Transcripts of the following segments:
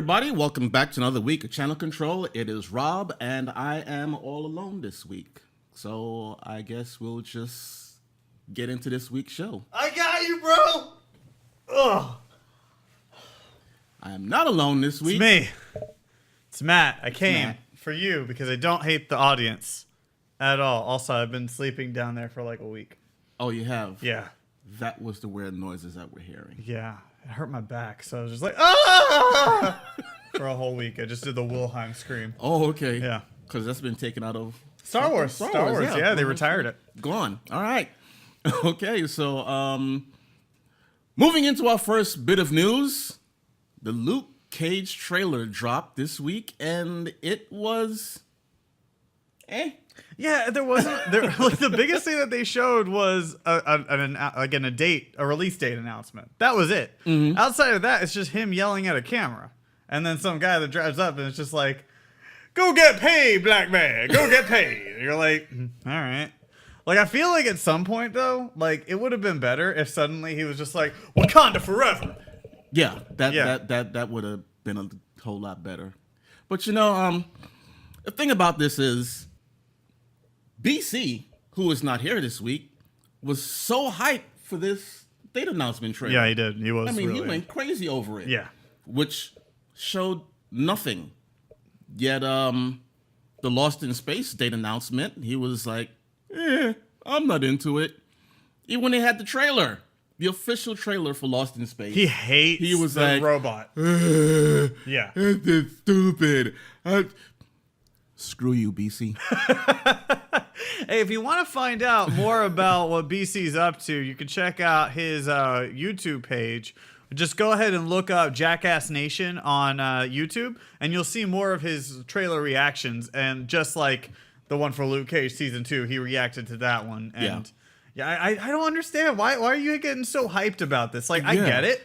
everybody. Welcome back to another week of Channel Control. It is Rob, and I am all alone this week. So I guess we'll just get into this week's show. I got you, bro! Ugh. I am not alone this week. It's me. It's Matt. I came for you because I don't hate the audience at all. Also, I've been sleeping down there for like a week. Oh, you have? Yeah. That was the weird noises that we're hearing. Yeah. It hurt my back, so I was just like, ah! For a whole week. I just did the Wilhelm scream. Oh, okay. Yeah. Because that's been taken out of... Star Wars. Yeah, they retired it. Gone. All right. Okay, so moving into our first bit of news, the Luke Cage trailer dropped this week, and it was... Yeah, there wasn't. Like the biggest thing that they showed was a release date announcement. That was it. Mm-hmm. Outside of that, it's just him yelling at a camera, and then some guy that drives up and it's just like, "Go get paid, black man. Go get paid." And you're like, all right. Like I feel like at some point though, like it would have been better if suddenly he was just like, "Wakanda forever." Yeah, that would have been a whole lot better. But you know, the thing about this is, BC, who is not here this week, was so hyped for this date announcement trailer. Yeah, he did. He was. He went crazy over it. Yeah, which showed nothing. Yet, the Lost in Space date announcement, he was like, I'm not into it. Even when they had the trailer, the official trailer for Lost in Space, he hates the robot. Yeah, it's stupid. Screw you, BC. Hey, if you want to find out more about what BC's up to, you can check out his YouTube page. Just go ahead and look up Jackass Nation on YouTube, and you'll see more of his trailer reactions. And just like the one for Luke Cage Season 2, he reacted to that one. And I don't understand. Why are you getting so hyped about this? Like, I get it.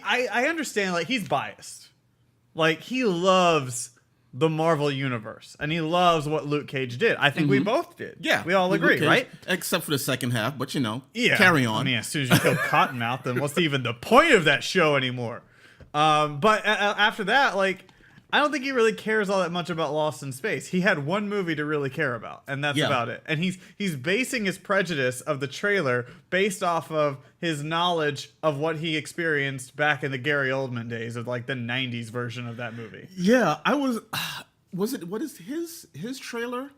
I understand, like, he's biased. Like, he loves the Marvel Universe, and he loves what Luke Cage did. I think we both did. Yeah. We all agree, right? Except for the second half, but carry on. I mean, as soon as you kill Cottonmouth, then what's even the point of that show anymore? But after that, like, I don't think he really cares all that much about Lost in Space. He had one movie to really care about, and that's about it. And he's basing his prejudice of the trailer based off of his knowledge of what he experienced back in the Gary Oldman days of like the 90s version of that movie. Yeah, what is his trailer?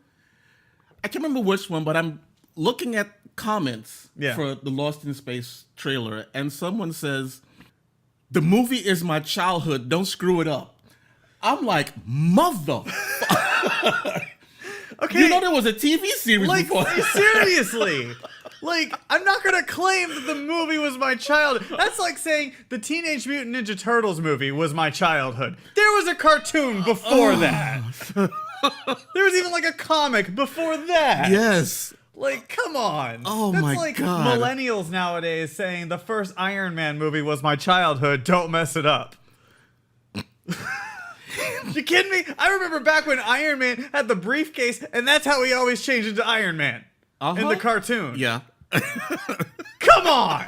I can't remember which one, but I'm looking at comments for the Lost in Space trailer, and someone says, "The movie is my childhood, don't screw it up." I'm like, mother. Okay. You know there was a TV series before. Seriously. Like, I'm not going to claim that the movie was my childhood. That's like saying the Teenage Mutant Ninja Turtles movie was my childhood. There was a cartoon before that. There was even like a comic before that. Yes. Like, come on. Oh, that's my like God. Millennials nowadays saying the first Iron Man movie was my childhood. Don't mess it up. You kidding me? I remember back when Iron Man had the briefcase, and that's how he always changed into Iron Man in the cartoon. Yeah. Come on!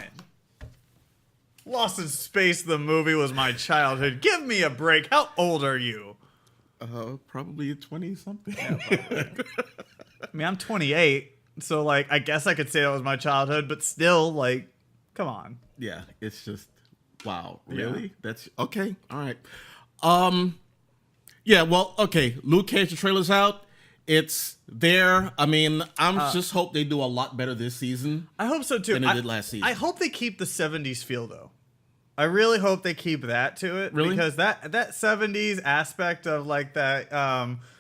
Lost in Space, the movie, was my childhood. Give me a break. How old are you? Probably 20-something. Yeah, I mean, I'm 28, so, like, I guess I could say that was my childhood, but still, like, come on. Yeah, it's just, wow, really? Yeah. That's, okay, all right. Yeah, well, okay, Luke Cage, the trailer's out. It's there. I mean, I'm just hope they do a lot better this season. I hope so, too. Than they did last season. I hope they keep the 70s feel, though. I really hope they keep that to it. Really? Because that 70s aspect of, like, that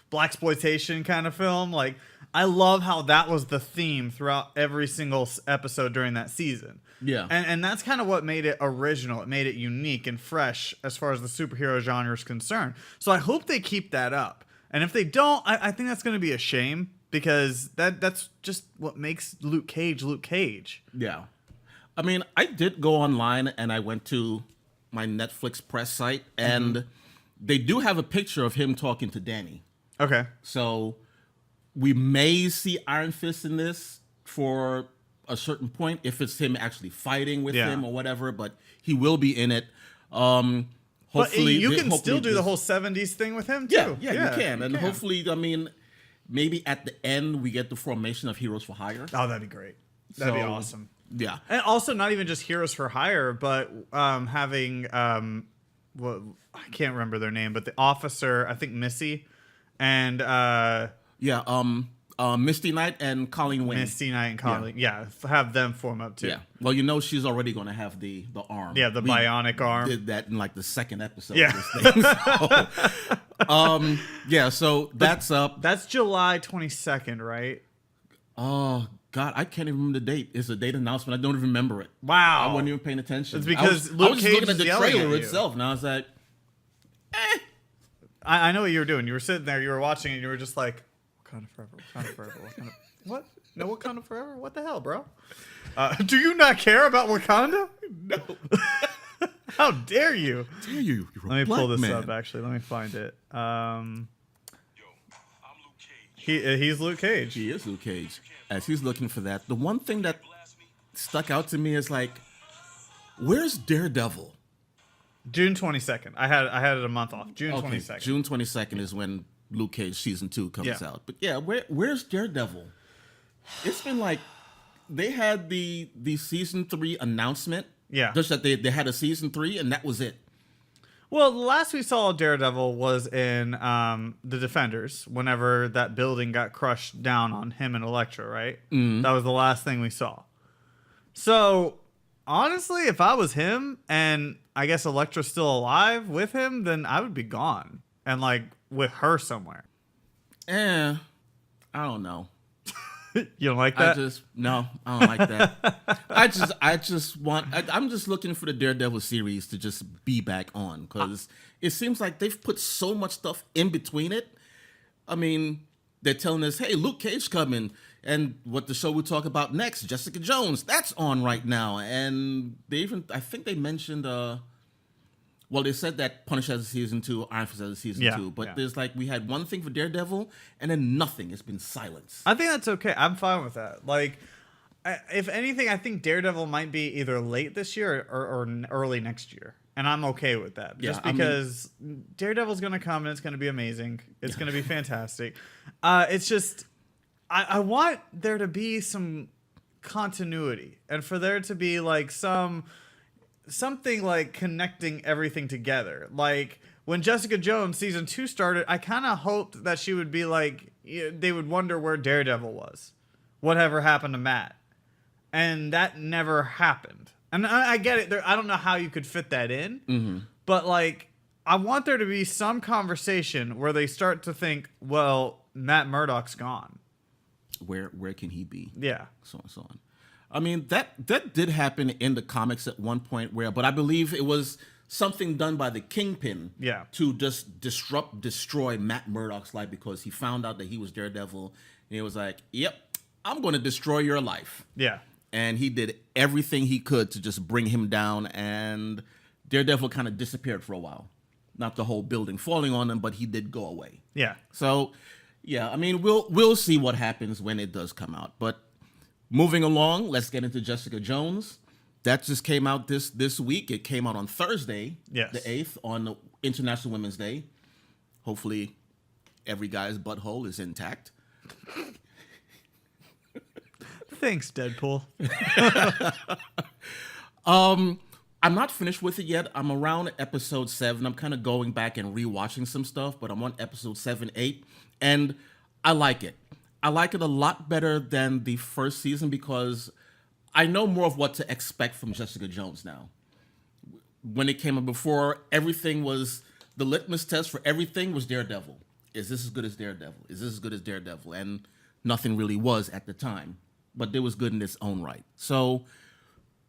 blaxploitation kind of film, like, I love how that was the theme throughout every single episode during that season. Yeah. And that's kind of what made it original. It made it unique and fresh as far as the superhero genre is concerned. So I hope they keep that up. And if they don't, I think that's going to be a shame because that's just what makes Luke Cage Luke Cage. Yeah. I mean, I did go online and I went to my Netflix press site and they do have a picture of him talking to Danny. Okay. So we may see Iron Fist in this for a certain point if it's him actually fighting with him or whatever, but he will be in it. hopefully you can hopefully still do the this- whole 70s thing with him too. Yeah, you can. And hopefully, I mean, maybe at the end we get the formation of Heroes for Hire. Oh, that'd be great. That'd be So, awesome. Yeah. And also not even just Heroes for Hire, but having well, I can't remember their name, but the officer, I think Missy, and Misty Knight and Colleen Wing. Misty Knight and Colleen, have them form up too. Yeah. Well, you know she's already going to have the arm. Yeah, the bionic arm. Did that in like the second episode Yeah. of this thing. So that's up. That's July 22nd, right? Oh God, I can't even remember the date. It's a date announcement. I don't even remember it. Wow. I wasn't even paying attention. It's because I Luke was just Cage looking at is the yelling trailer at you. itself, and I was like, I know what you were doing. You were sitting there, you were watching it, and you were just like, Wakanda Forever, Wakanda Forever, Wakanda. What? No Wakanda Forever? What the hell, bro? Do you not care about Wakanda? no. How dare you? Dare you? You're a Let me black pull this man. up, actually. Let me find it. I'm Luke Cage. He's Luke Cage. He is Luke Cage. As he's looking for that, the one thing that stuck out to me is like, where's Daredevil? June 22nd. I had it a month off. June Okay, 22nd. June 22nd is when Luke Cage season 2 comes Yeah. out. But yeah, where's Daredevil? It's been like they had the season 3 announcement. Yeah. Just that they had a season 3 and that was it. Well, the last we saw of Daredevil was in The Defenders, whenever that building got crushed down on him and Elektra, right? That was the last thing we saw. So, honestly, if I was him and I guess Elektra's still alive with him, then I would be gone and like with her somewhere. I don't know. You don't like that? I don't like that. I'm just looking for the Daredevil series to just be back on because it seems like they've put so much stuff in between it. I mean, they're telling us, hey, Luke Cage coming, and what the show we talk about next, Jessica Jones, that's on right now. And I think they mentioned, they said that Punisher has a season 2, Iron Fist has a season 2, but there's like, we had one thing for Daredevil, and then nothing. It's been silence. I think that's okay. I'm fine with that. Like, if anything, I think Daredevil might be either late this year or early next year. And I'm okay with that. Just because Daredevil's going to come and it's going to be amazing. It's going to be fantastic. It's just, I want there to be some continuity and for there to be like something like connecting everything together. Like when Jessica Jones season 2 started, I kind of hoped that she would be like, they would wonder where Daredevil was. Whatever happened to Matt? And that never happened. And I get it. I don't know how you could fit that in, but like, I want there to be some conversation where they start to think, well, Matt Murdock's gone. Where can he be? Yeah. So on and so on. I mean, that did happen in the comics at one point but I believe it was something done by the Kingpin to just destroy Matt Murdock's life because he found out that he was Daredevil and he was like, yep, I'm going to destroy your life. Yeah. And he did everything he could to just bring him down, and Daredevil kind of disappeared for a while. Not the whole building falling on him, but he did go away. Yeah. So, yeah, I mean, we'll see what happens when it does come out. But moving along, let's get into Jessica Jones. That just came out this week. It came out on Thursday, the 8th, on International Women's Day. Hopefully, every guy's butthole is intact. Thanks, Deadpool. I'm not finished with it yet. I'm around episode 7. I'm kind of going back and rewatching some stuff, but I'm on episode 7, 8, and I like it. I like it a lot better than the first season because I know more of what to expect from Jessica Jones now. When it came out before, everything was, the litmus test for everything was Daredevil. Is this as good as Daredevil? Is this as good as Daredevil? And nothing really was at the time, but it was good in its own right. So,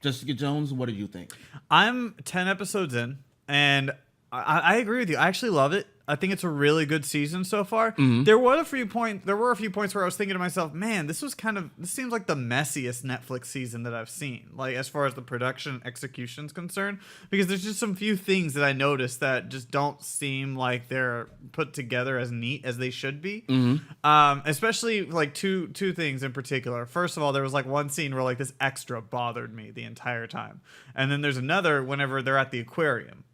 Jessica Jones, what did you think? I'm 10 episodes in, and I agree with you. I actually love it. I think it's a really good season so far. There were a few points where I was thinking to myself, man, this seems like the messiest Netflix season that I've seen, like as far as the production execution is concerned, because there's just some few things that I noticed that just don't seem like they're put together as neat as they should be. Especially like two things in particular. First of all, there was like one scene where like this extra bothered me the entire time. And then there's another whenever they're at the aquarium.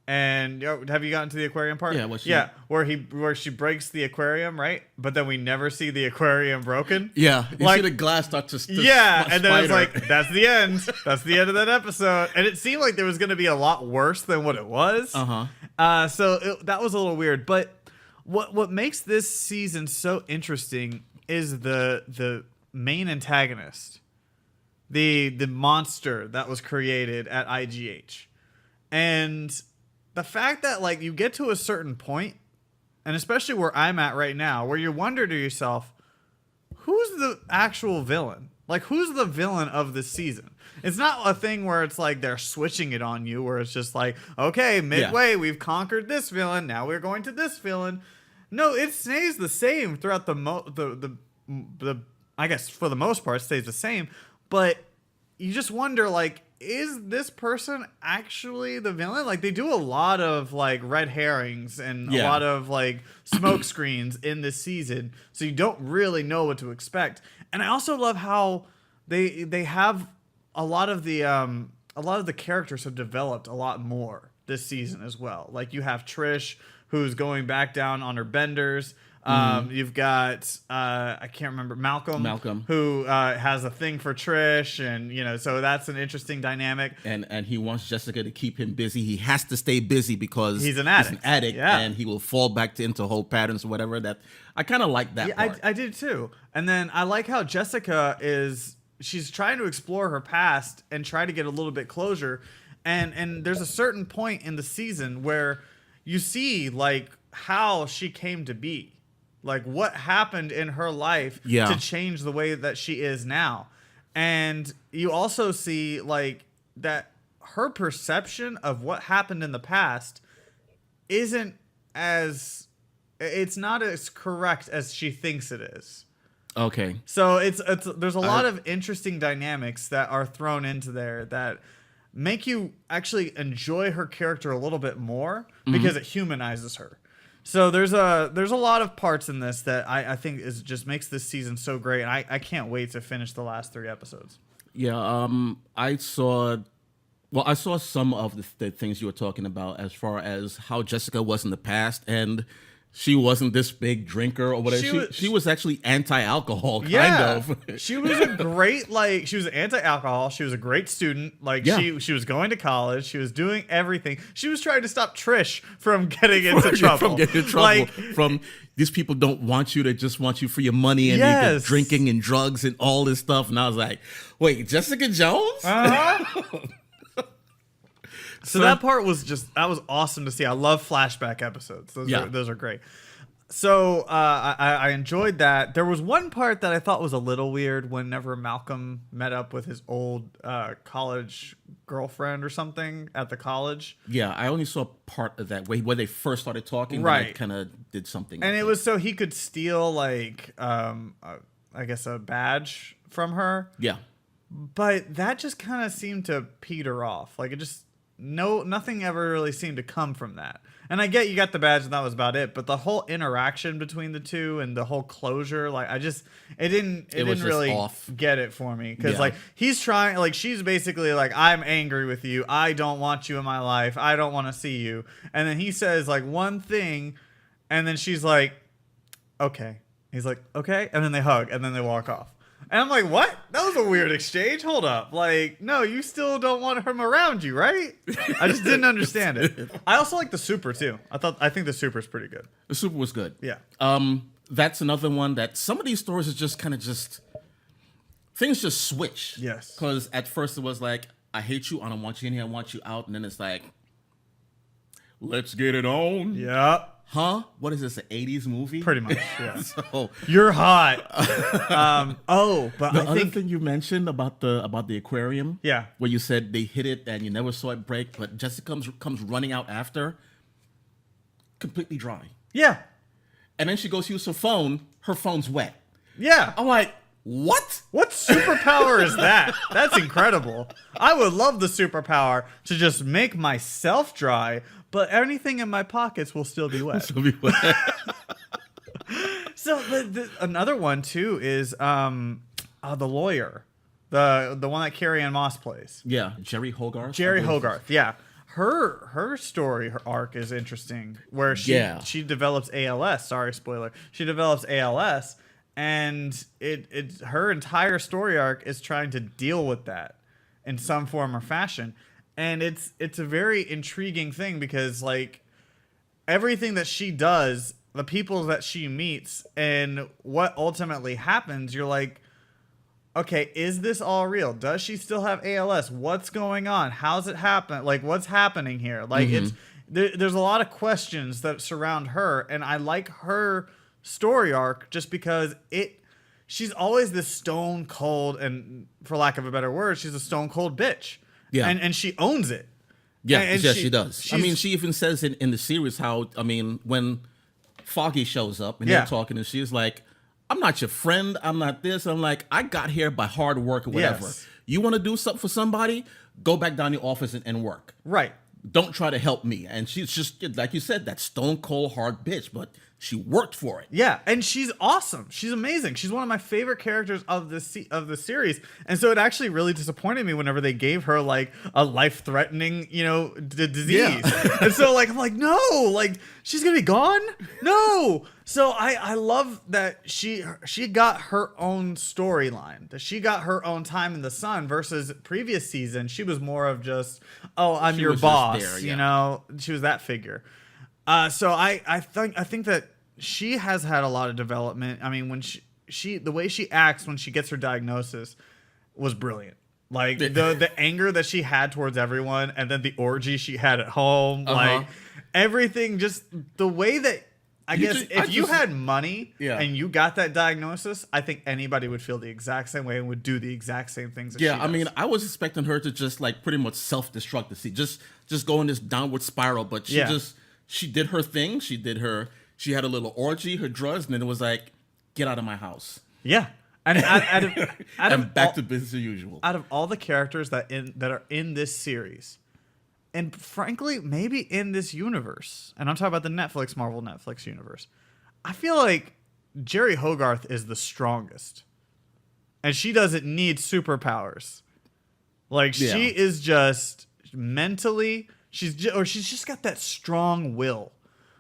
And have you gotten to the aquarium part? Yeah, where she breaks the aquarium, right? But then we never see the aquarium broken. Yeah, you like see the glass start to and then it's spider. like that's the end. That's the end of that episode. And it seemed like there was going to be a lot worse than what it was. So that was a little weird. But what makes this season so interesting is the main antagonist, the monster that was created at IGH, and the fact that like you get to a certain point, and especially where I'm at right now, where you wonder to yourself, who's the actual villain? Like, who's the villain of this season? It's not a thing where it's like they're switching it on you, where it's just like, okay, midway, we've conquered this villain, now we're going to this villain. No, it stays the same throughout the I guess for the most part, it stays the same. But you just wonder, like, is this person actually the villain? Like, they do a lot of like red herrings and a lot of like smoke screens in this season, so you don't really know what to expect. And I also love how they have a lot of the characters have developed a lot more this season as well. Like, you have Trish, who's going back down on her benders. You've got I can't remember, Malcolm, who has a thing for Trish, and so that's an interesting dynamic. And he wants Jessica to keep him busy. He has to stay busy because he's an addict, and he will fall back into whole patterns or whatever. That I kind of like that part. I did too. And then I like how Jessica she's trying to explore her past and try to get a little bit closure. And there's a certain point in the season where you see like how she came to be. Like, what happened in her life to change the way that she is now. And you also see, like, that her perception of what happened in the past it's not as correct as she thinks it is. Okay. So there's a lot of interesting dynamics that are thrown into there that make you actually enjoy her character a little bit more because it humanizes her. So there's a lot of parts in this that I think just makes this season so great, and I can't wait to finish the last 3 episodes. Yeah, I saw some of the things you were talking about as far as how Jessica was in the past, and she wasn't this big drinker or whatever. She was actually anti-alcohol, kind of. She was she was anti-alcohol. She was a great student. Like, she was going to college. She was doing everything. She was trying to stop Trish from getting into trouble. From these people don't want you, they just want you for your money and you get drinking and drugs and all this stuff. And I was like, wait, Jessica Jones? So that part was that was awesome to see. I love flashback episodes. Those are great. So I enjoyed that. There was one part that I thought was a little weird whenever Malcolm met up with his old college girlfriend or something at the college. Yeah, I only saw part of that where they first started talking. Right. Kind of did something. And it was so he could steal, like, I guess a badge from her. Yeah. But that just kind of seemed to peter off. Like, it just... nothing ever really seemed to come from that. And I get you got the badge and that was about it, but the whole interaction between the two and the whole closure, like, it didn't really get it for me. Because like, he's trying, like, she's basically like, I'm angry with you, I don't want you in my life, I don't want to see you. And then he says like one thing, and then she's like, okay. He's like, okay, and then they hug and then they walk off. And I'm like, what? That was a weird exchange. Hold up. Like, no, you still don't want him around you, right? I just didn't understand it. I also like the Super, too. I think the Super's pretty good. The Super was good. Yeah. That's another one that some of these stories is just kind of things just switch. Yes. Because at first it was like, I hate you, I don't want you in here, I want you out. And then it's like, let's get it on. Yeah. Huh? What is this, an 80s movie? Pretty much, yeah. So, you're hot. But the other thing you mentioned about the aquarium, where you said they hit it and you never saw it break, but Jessica comes running out after, completely dry. Yeah. And then she goes to use her phone. Her phone's wet. Yeah. I'm like, what? What superpower is that? That's incredible. I would love the superpower to just make myself dry, but anything in my pockets will still be wet. So another one too is the lawyer, the one that Carrie Ann Moss plays. Yeah, Jerry Hogarth. Jerry Hogarth. Yeah, her story, her arc is interesting, where she develops ALS. Sorry, spoiler. She develops ALS, and it her entire story arc is trying to deal with that in some form or fashion, and it's a very intriguing thing because like everything that she does, the people that she meets, and what ultimately happens, you're like, okay, is this all real? Does she still have ALS? What's going on? How's it happen? Like, what's happening here? Like, there's a lot of questions that surround her, and I like her story arc just because she's always this stone cold, and for lack of a better word, she's a stone cold bitch. Yeah. And she owns it. Yeah, and she does. I mean, she even says in the series how, I mean, when Foggy shows up and they're talking, and she's like, I'm not your friend. I'm not this. I'm like, I got here by hard work or whatever. Yes. You want to do something for somebody? Go back down the office and work. Right. Don't try to help me. And she's just, like you said, that stone cold hard bitch, but she worked for it. Yeah, and she's awesome. She's amazing. She's one of my favorite characters of the series. And so it actually really disappointed me whenever they gave her like a life-threatening, disease. Yeah. And so like I'm like, no, like she's gonna be gone. No. So I love that she got her own storyline. That she got her own time in the sun versus previous season. She was more of just, oh, I'm your boss. There, yeah. She was that figure. So I think that she has had a lot of development. I mean, when she the way she acts when she gets her diagnosis was brilliant. Like the anger that she had towards everyone, and then the orgy she had at home, like everything, just the way that if you had money and you got that diagnosis, I think anybody would feel the exact same way and would do the exact same things. That she does. I mean, I was expecting her to just like pretty much self-destruct the scene, just go in this downward spiral, but she did her thing. She had a little orgy, her drugs, and then it was like, get out of my house. Yeah. And back to business as usual. Out of all the characters that are in this series, and frankly, maybe in this universe, and I'm talking about the Marvel Netflix universe, I feel like Jerry Hogarth is the strongest. And she doesn't need superpowers. Like, she is just mentally... She's just got that strong will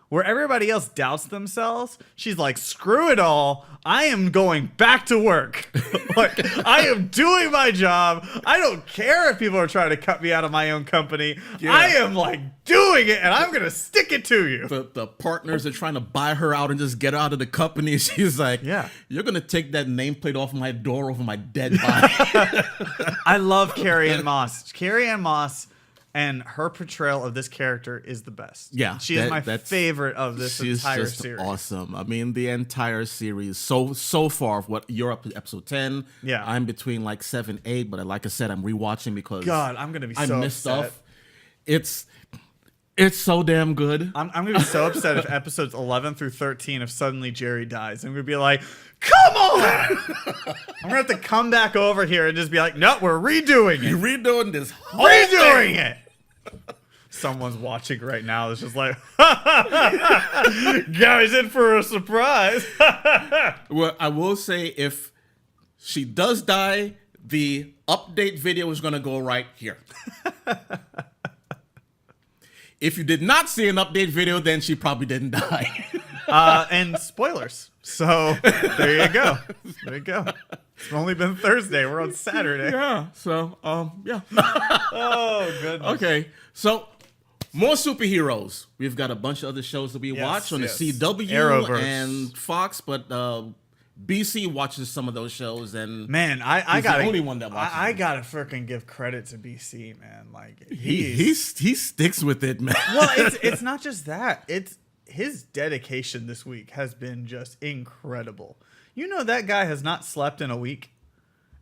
where everybody else doubts themselves. She's like, screw it all. I am going back to work. Like, I am doing my job. I don't care if people are trying to cut me out of my own company. Yeah. I am like doing it, and I'm going to stick it to you. The partners are trying to buy her out and just get her out of the company. She's like, you're going to take that nameplate off my door over my dead body. I love Carrie-Anne Moss. Carrie-Anne Moss and her portrayal of this character is the best. Yeah. She is my favorite of this entire series. She's just awesome. I mean, the entire series, so far, you're up to episode 10. Yeah. I'm between like 7, 8, but like I said, I'm rewatching because God, I'm going to be so missed upset. Stuff. It's so damn good. I'm going to be so upset if episodes 11 through 13, if suddenly Jerry dies. I'm going to be like, come on! I'm going to have to come back over here and just be like, no, we're redoing it. You're redoing this whole thing. It. Someone's watching right now that's just like, Gary's in for a surprise. Well, I will say if she does die, the update video is going to go right here. If you did not see an update video, then she probably didn't die. And spoilers. So there you go. There you go. It's only been Thursday. We're on Saturday. Yeah. So, yeah. Oh, goodness. Okay. So, more superheroes. We've got a bunch of other shows that we watch on the CW Arrowverse. And Fox, but BC watches some of those shows, and man, I got the only one that watches. I gotta freaking give credit to BC, man. Like he sticks with it, man. Well, it's not just that. It's his dedication this week has been just incredible. You know, that guy has not slept in a week,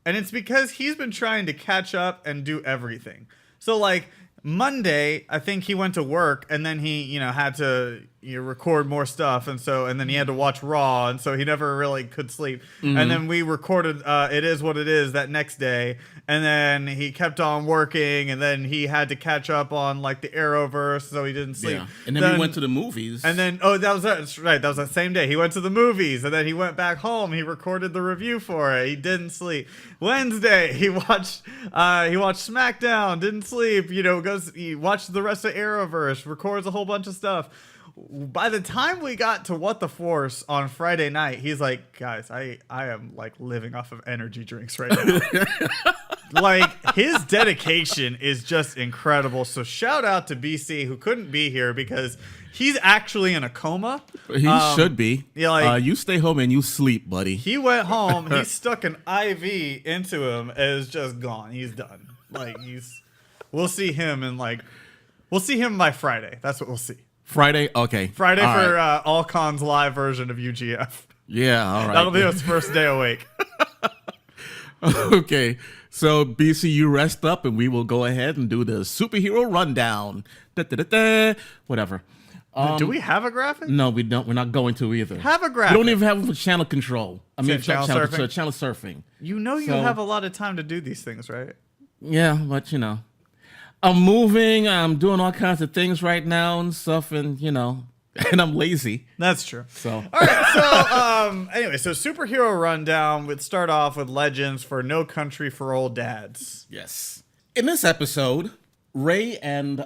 and it's because he's been trying to catch up and do everything. So like Monday, I think he went to work, and then he had to you record more stuff, and then he had to watch Raw, and so he never really could sleep. And then we recorded It Is What It Is that next day, and then he kept on working, and then he had to catch up on like the Arrowverse, so he didn't sleep. Yeah. And then we went to the movies. And then that's right, that was that same day. He went to the movies, and then he went back home. He recorded the review for it. He didn't sleep. Wednesday he watched SmackDown, didn't sleep. He watched the rest of Arrowverse, records a whole bunch of stuff. By the time we got to What the Force on Friday night, he's like, guys, I am like living off of energy drinks right now. Like, his dedication is just incredible. So shout out to BC, who couldn't be here because he's actually in a coma. He should be. Yeah, like, you stay home and you sleep, buddy. He went home. He stuck an IV into him and is just gone. He's done. Like, we'll see him by Friday. That's what we'll see. Friday? Okay. Friday all for right. Alcon's live version of UGF. Yeah, all right. That'll be his first day awake. Okay. So, BC, you rest up and we will go ahead and do the superhero rundown. Da-da-da-da. Whatever. Do we have a graphic? No, we don't. We're not going to either. Have a graphic. We don't even have it for channel control. I mean, Channel surfing? channel surfing. You have a lot of time to do these things, right? Yeah, but I'm moving. I'm doing all kinds of things right now and stuff, and and I'm lazy. That's true. So, all right. So, anyway, so superhero rundown. We'd start off with Legends for No Country for Old Dads. yes. In this episode, Ray and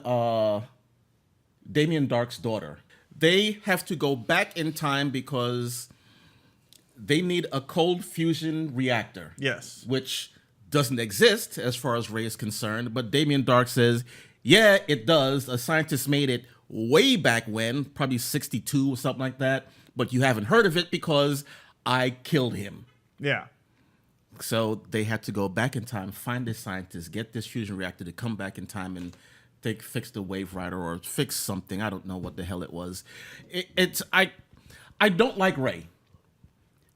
Damien Dark's daughter, they have to go back in time because they need a cold fusion reactor. Yes. Which doesn't exist as far as Ray is concerned, but Damien Dark says, yeah, it does. A scientist made it way back when, probably 62 or something like that, but you haven't heard of it because I killed him. Yeah. So they had to go back in time, find this scientist, get this fusion reactor to come back in time and fix the Wave Rider or fix something. I don't know what the hell it was. I don't like Ray.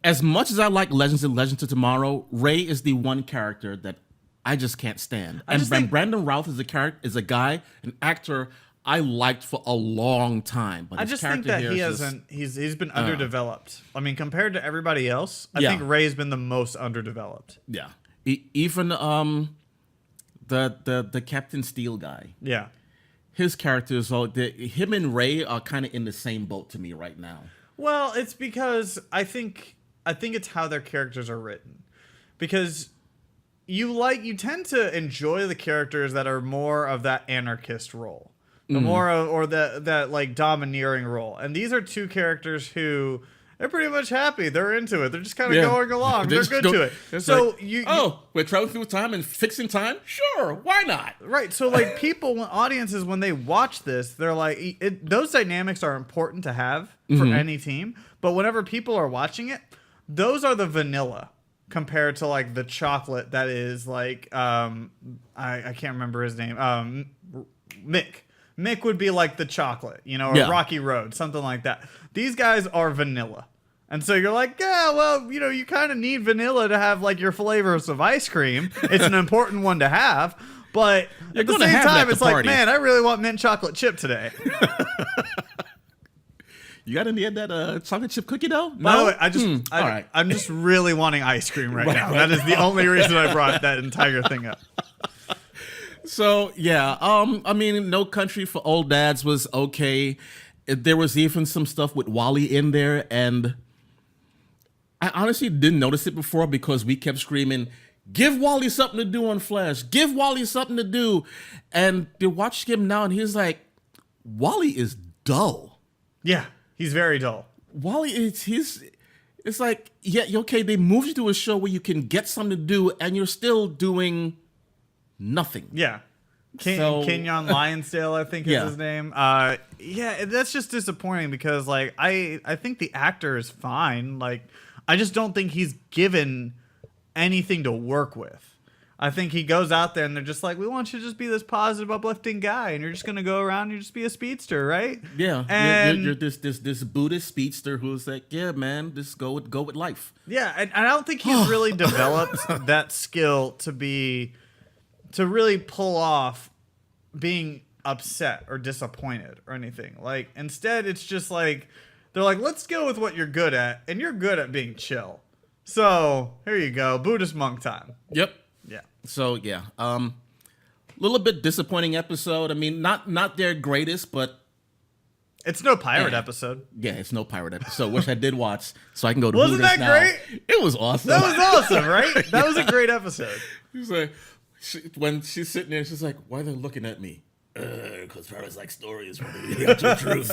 As much as I like Legends and Legends of Tomorrow, Ray is the one character that I just can't stand. Brandon Routh is an actor I liked for a long time. But I just think that he's been underdeveloped. I mean, compared to everybody else, I think Ray's been the most underdeveloped. Yeah. Even the Captain Steel guy. Yeah. His characters, him and Ray are kind of in the same boat to me right now. Well, it's because I think it's how their characters are written. Because you tend to enjoy the characters that are more of that anarchist role. That like domineering role. And these are two characters who they're pretty much happy. They're into it. They're just kind of going along. They're good to it. So we're traveling through time and fixing time? Sure, why not? Right. So like audiences, when they watch this, they're like, those dynamics are important to have for any team. But whenever people are watching it, those are the vanilla compared to like the chocolate that is like, I can't remember his name. Mick. Mick would be like the chocolate, or Rocky Road, something like that. These guys are vanilla. And so you're like, yeah, well, you kind of need vanilla to have like your flavors of ice cream. It's an important one to have. But at the same time, it's like, man, I really want mint chocolate chip today. You got any of that chocolate chip cookie dough? No? By the way, I'm just really wanting ice cream right now. That is the only reason I brought that entire thing up. So, yeah, I mean, No Country for Old Dads was okay. There was even some stuff with Wally in there, and I honestly didn't notice it before because we kept screaming, give Wally something to do on Flash. Give Wally something to do. And you watch him now, and he's like, Wally is dull. Yeah, he's very dull. Wally, it's like, yeah, okay, they moved you to a show where you can get something to do, and you're still doing nothing. Yeah. Kenyon Lionsdale, I think is his name. Yeah, that's just disappointing because like I think the actor is fine. Like I just don't think he's given anything to work with. I think he goes out there and they're just like, we want you to just be this positive, uplifting guy, and you're just gonna go around and you just be a speedster, right? Yeah, and you're this Buddhist speedster who's like, yeah, man, just go with life. Yeah, and I don't think he's really developed that skill to really pull off being upset or disappointed or anything. Like, instead, it's just like, they're like, let's go with what you're good at, and you're good at being chill. So, here you go. Buddhist monk time. Yep. Yeah. So, yeah. Little bit disappointing episode. I mean, not their greatest, but... It's no pirate episode. Yeah, it's no pirate episode, which I did watch, so I can go to Wasn't Buddhist that now. great? It was awesome. That was awesome, right? That was a great episode. He's like, when she's sitting there, she's like, why are they looking at me? Because pirates like stories where they got your truth.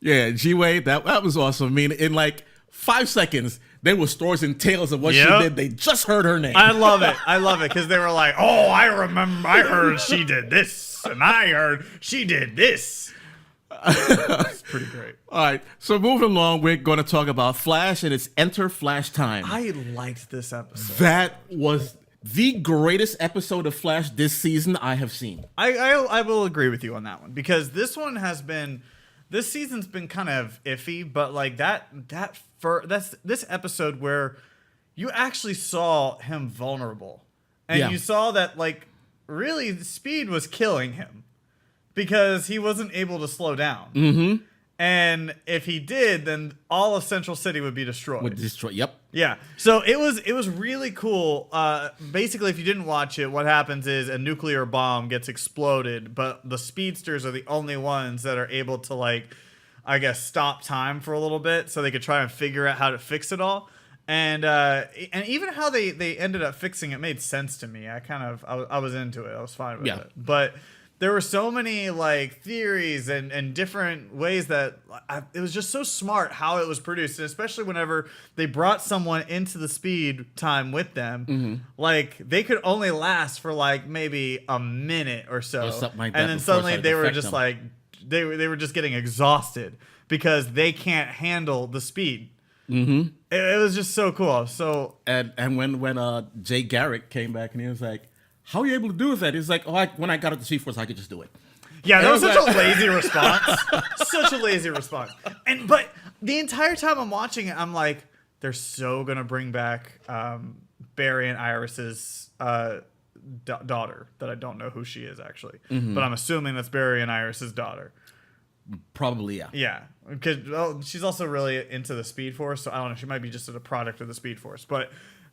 Yeah, G-Way, that was awesome. I mean, in like 5 seconds, there were stories and tales of what she did. They just heard her name. I love it because they were like, oh, I heard she did this, and I heard she did this. It's pretty great. All right, so moving along, we're going to talk about Flash, and it's Enter Flash Time. I liked this episode. That was the greatest episode of Flash this season I have seen. I will agree with you on that one, because this season's been kind of iffy, but like that's this episode where you actually saw him vulnerable, and you saw that like really Speed was killing him because he wasn't able to slow down. Mm-hmm. And if he did, then all of Central City would be destroyed. Yep. Yeah. So it was really cool. Basically, if you didn't watch it, what happens is a nuclear bomb gets exploded, but the speedsters are the only ones that are able to, like, I guess, stop time for a little bit so they could try and figure out how to fix it all. And even how they ended up fixing it made sense to me. I was into it. I was fine with it. But there were so many like theories and different ways that it was just so smart how it was produced, and especially whenever they brought someone into the speed time with them, like they could only last for like maybe a minute or so, or something like that, and then suddenly they were just like they were just getting exhausted because they can't handle the speed. Mm-hmm. It was just so cool. So and when Jay Garrick came back and he was like, how are you able to do that? He's like, when I got up to Speed Force, I could just do it. Yeah, that was such a lazy response. Such a lazy response. But the entire time I'm watching it, I'm like, they're so going to bring back Barry and Iris's daughter that I don't know who she is, actually. Mm-hmm. But I'm assuming that's Barry and Iris's daughter. Probably, yeah. Yeah, because she's also really into the Speed Force, so I don't know. She might be just a product of the Speed Force. But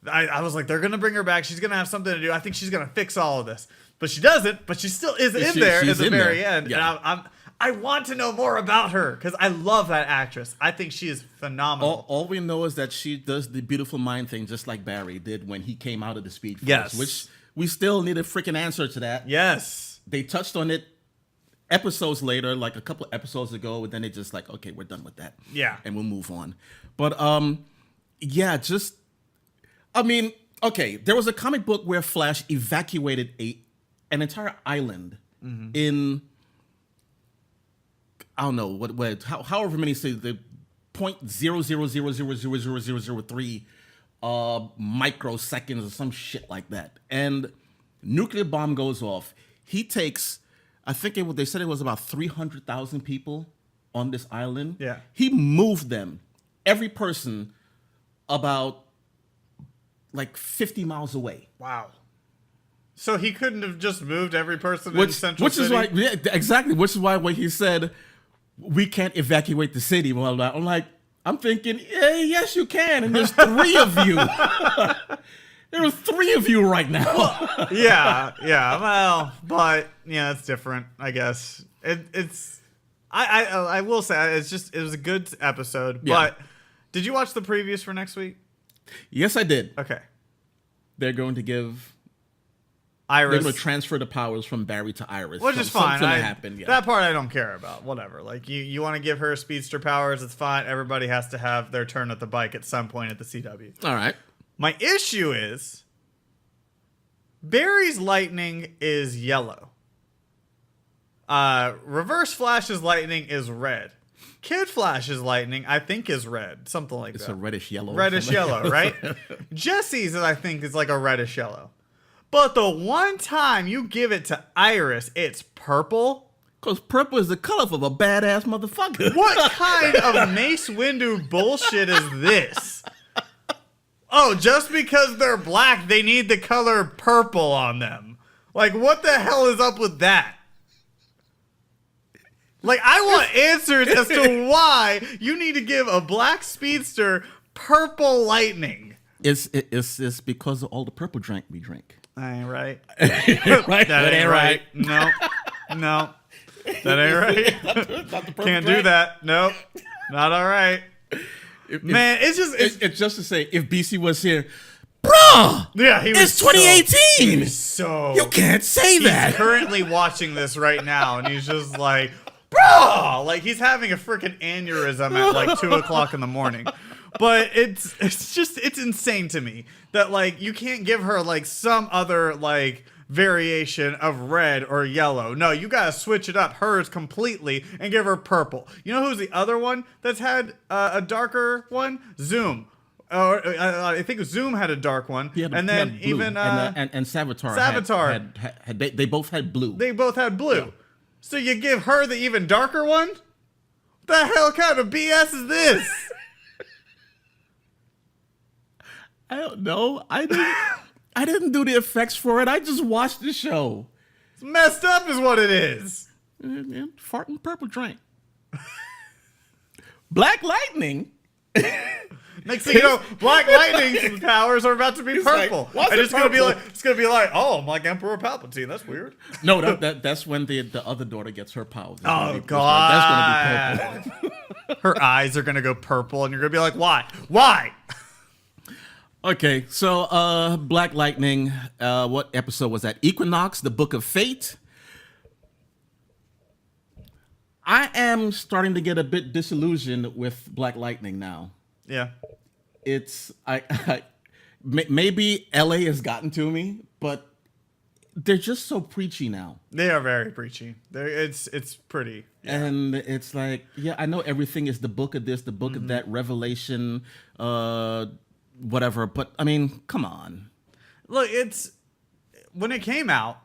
I was like, they're going to bring her back. She's going to have something to do. I think she's going to fix all of this. But she doesn't. But she still is in there at the very end. Yeah. And I want to know more about her because I love that actress. I think she is phenomenal. All we know is that she does the beautiful mind thing just like Barry did when he came out of the Speed Force. Yes. Which we still need a freaking answer to that. Yes. They touched on it episodes later, like a couple of episodes ago, and then they just like, okay, we're done with that. Yeah. And we'll move on. But yeah, just... I mean, okay, there was a comic book where Flash evacuated an entire island in, I don't know, however many cities, the 0.000000003 microseconds or some shit like that. And nuclear bomb goes off. He takes, I think they said it was about 300,000 people on this island. Yeah. He moved them, every person, about like 50 miles away. Wow. So he couldn't have just moved every person in Central City? Is why, yeah, exactly. Which is why when he said, we can't evacuate the city, blah, blah, I'm like, I'm thinking, yes, you can. And there's 3 of you. There are 3 of you right now. Yeah. Well, but yeah, it's different, I guess. I will say it was a good episode. Yeah. But did you watch the previews for next week? Yes, I did. Okay. They're going to give Iris. They're going to transfer the powers from Barry to Iris. Which is fine. Something happened. Yeah. That part I don't care about. Whatever. Like you want to give her speedster powers, it's fine. Everybody has to have their turn at the bike at some point at the CW. All right. My issue is Barry's lightning is yellow. Reverse Flash's lightning is red. Kid Flash's lightning, I think, is red. Something like that. It's a reddish yellow. Reddish yellow, right? Jesse's, I think, is like a reddish yellow. But the one time you give it to Iris, it's purple. Because purple is the color of a badass motherfucker. What kind of Mace Windu bullshit is this? Oh, just because they're black, they need the color purple on them. Like, what the hell is up with that? Like, I want answers as to why you need to give a black speedster purple lightning. It's because of all the purple drink we drink. That ain't right. Right? That ain't right. No. That ain't right. Not the purple Can't drink. do that. Nope. Not all right. Man, it's just to say, if BC was here, bruh, yeah, he was it's 2018. He was so You can't say he's that. currently watching this right now, and he's just like, bro, like he's having a freaking aneurysm at like 2:00 in the morning. But it's insane to me that like you can't give her like some other like variation of red or yellow. No, you gotta switch it up, hers completely, and give her purple. You know who's the other one that's had a darker one? Zoom. I think Zoom had a dark one, and then even and Savitar. Had they both had blue. They both had blue. Yeah. So you give her the even darker one? What the hell kind of BS is this? I don't know. I didn't do the effects for it. I just watched the show. It's messed up is what it is. And farting purple drink. Black Lightning. Next thing you know, Black Lightning's powers are about to be purple. Like, and it's gonna be like, oh, I'm like Emperor Palpatine. That's weird. No, that's when the other daughter gets her powers. God, that's gonna be purple. Her eyes are gonna go purple, and you're gonna be like, why? Why? Okay, so Black Lightning. What episode was that? Equinox, the Book of Fate. I am starting to get a bit disillusioned with Black Lightning now. Yeah. It's maybe LA has gotten to me, but they're just so preachy now. They are very preachy. It's pretty. Yeah. And it's like, yeah, I know everything is the book of this, the book of that, Revelation, whatever. But I mean, come on. Look, when it came out,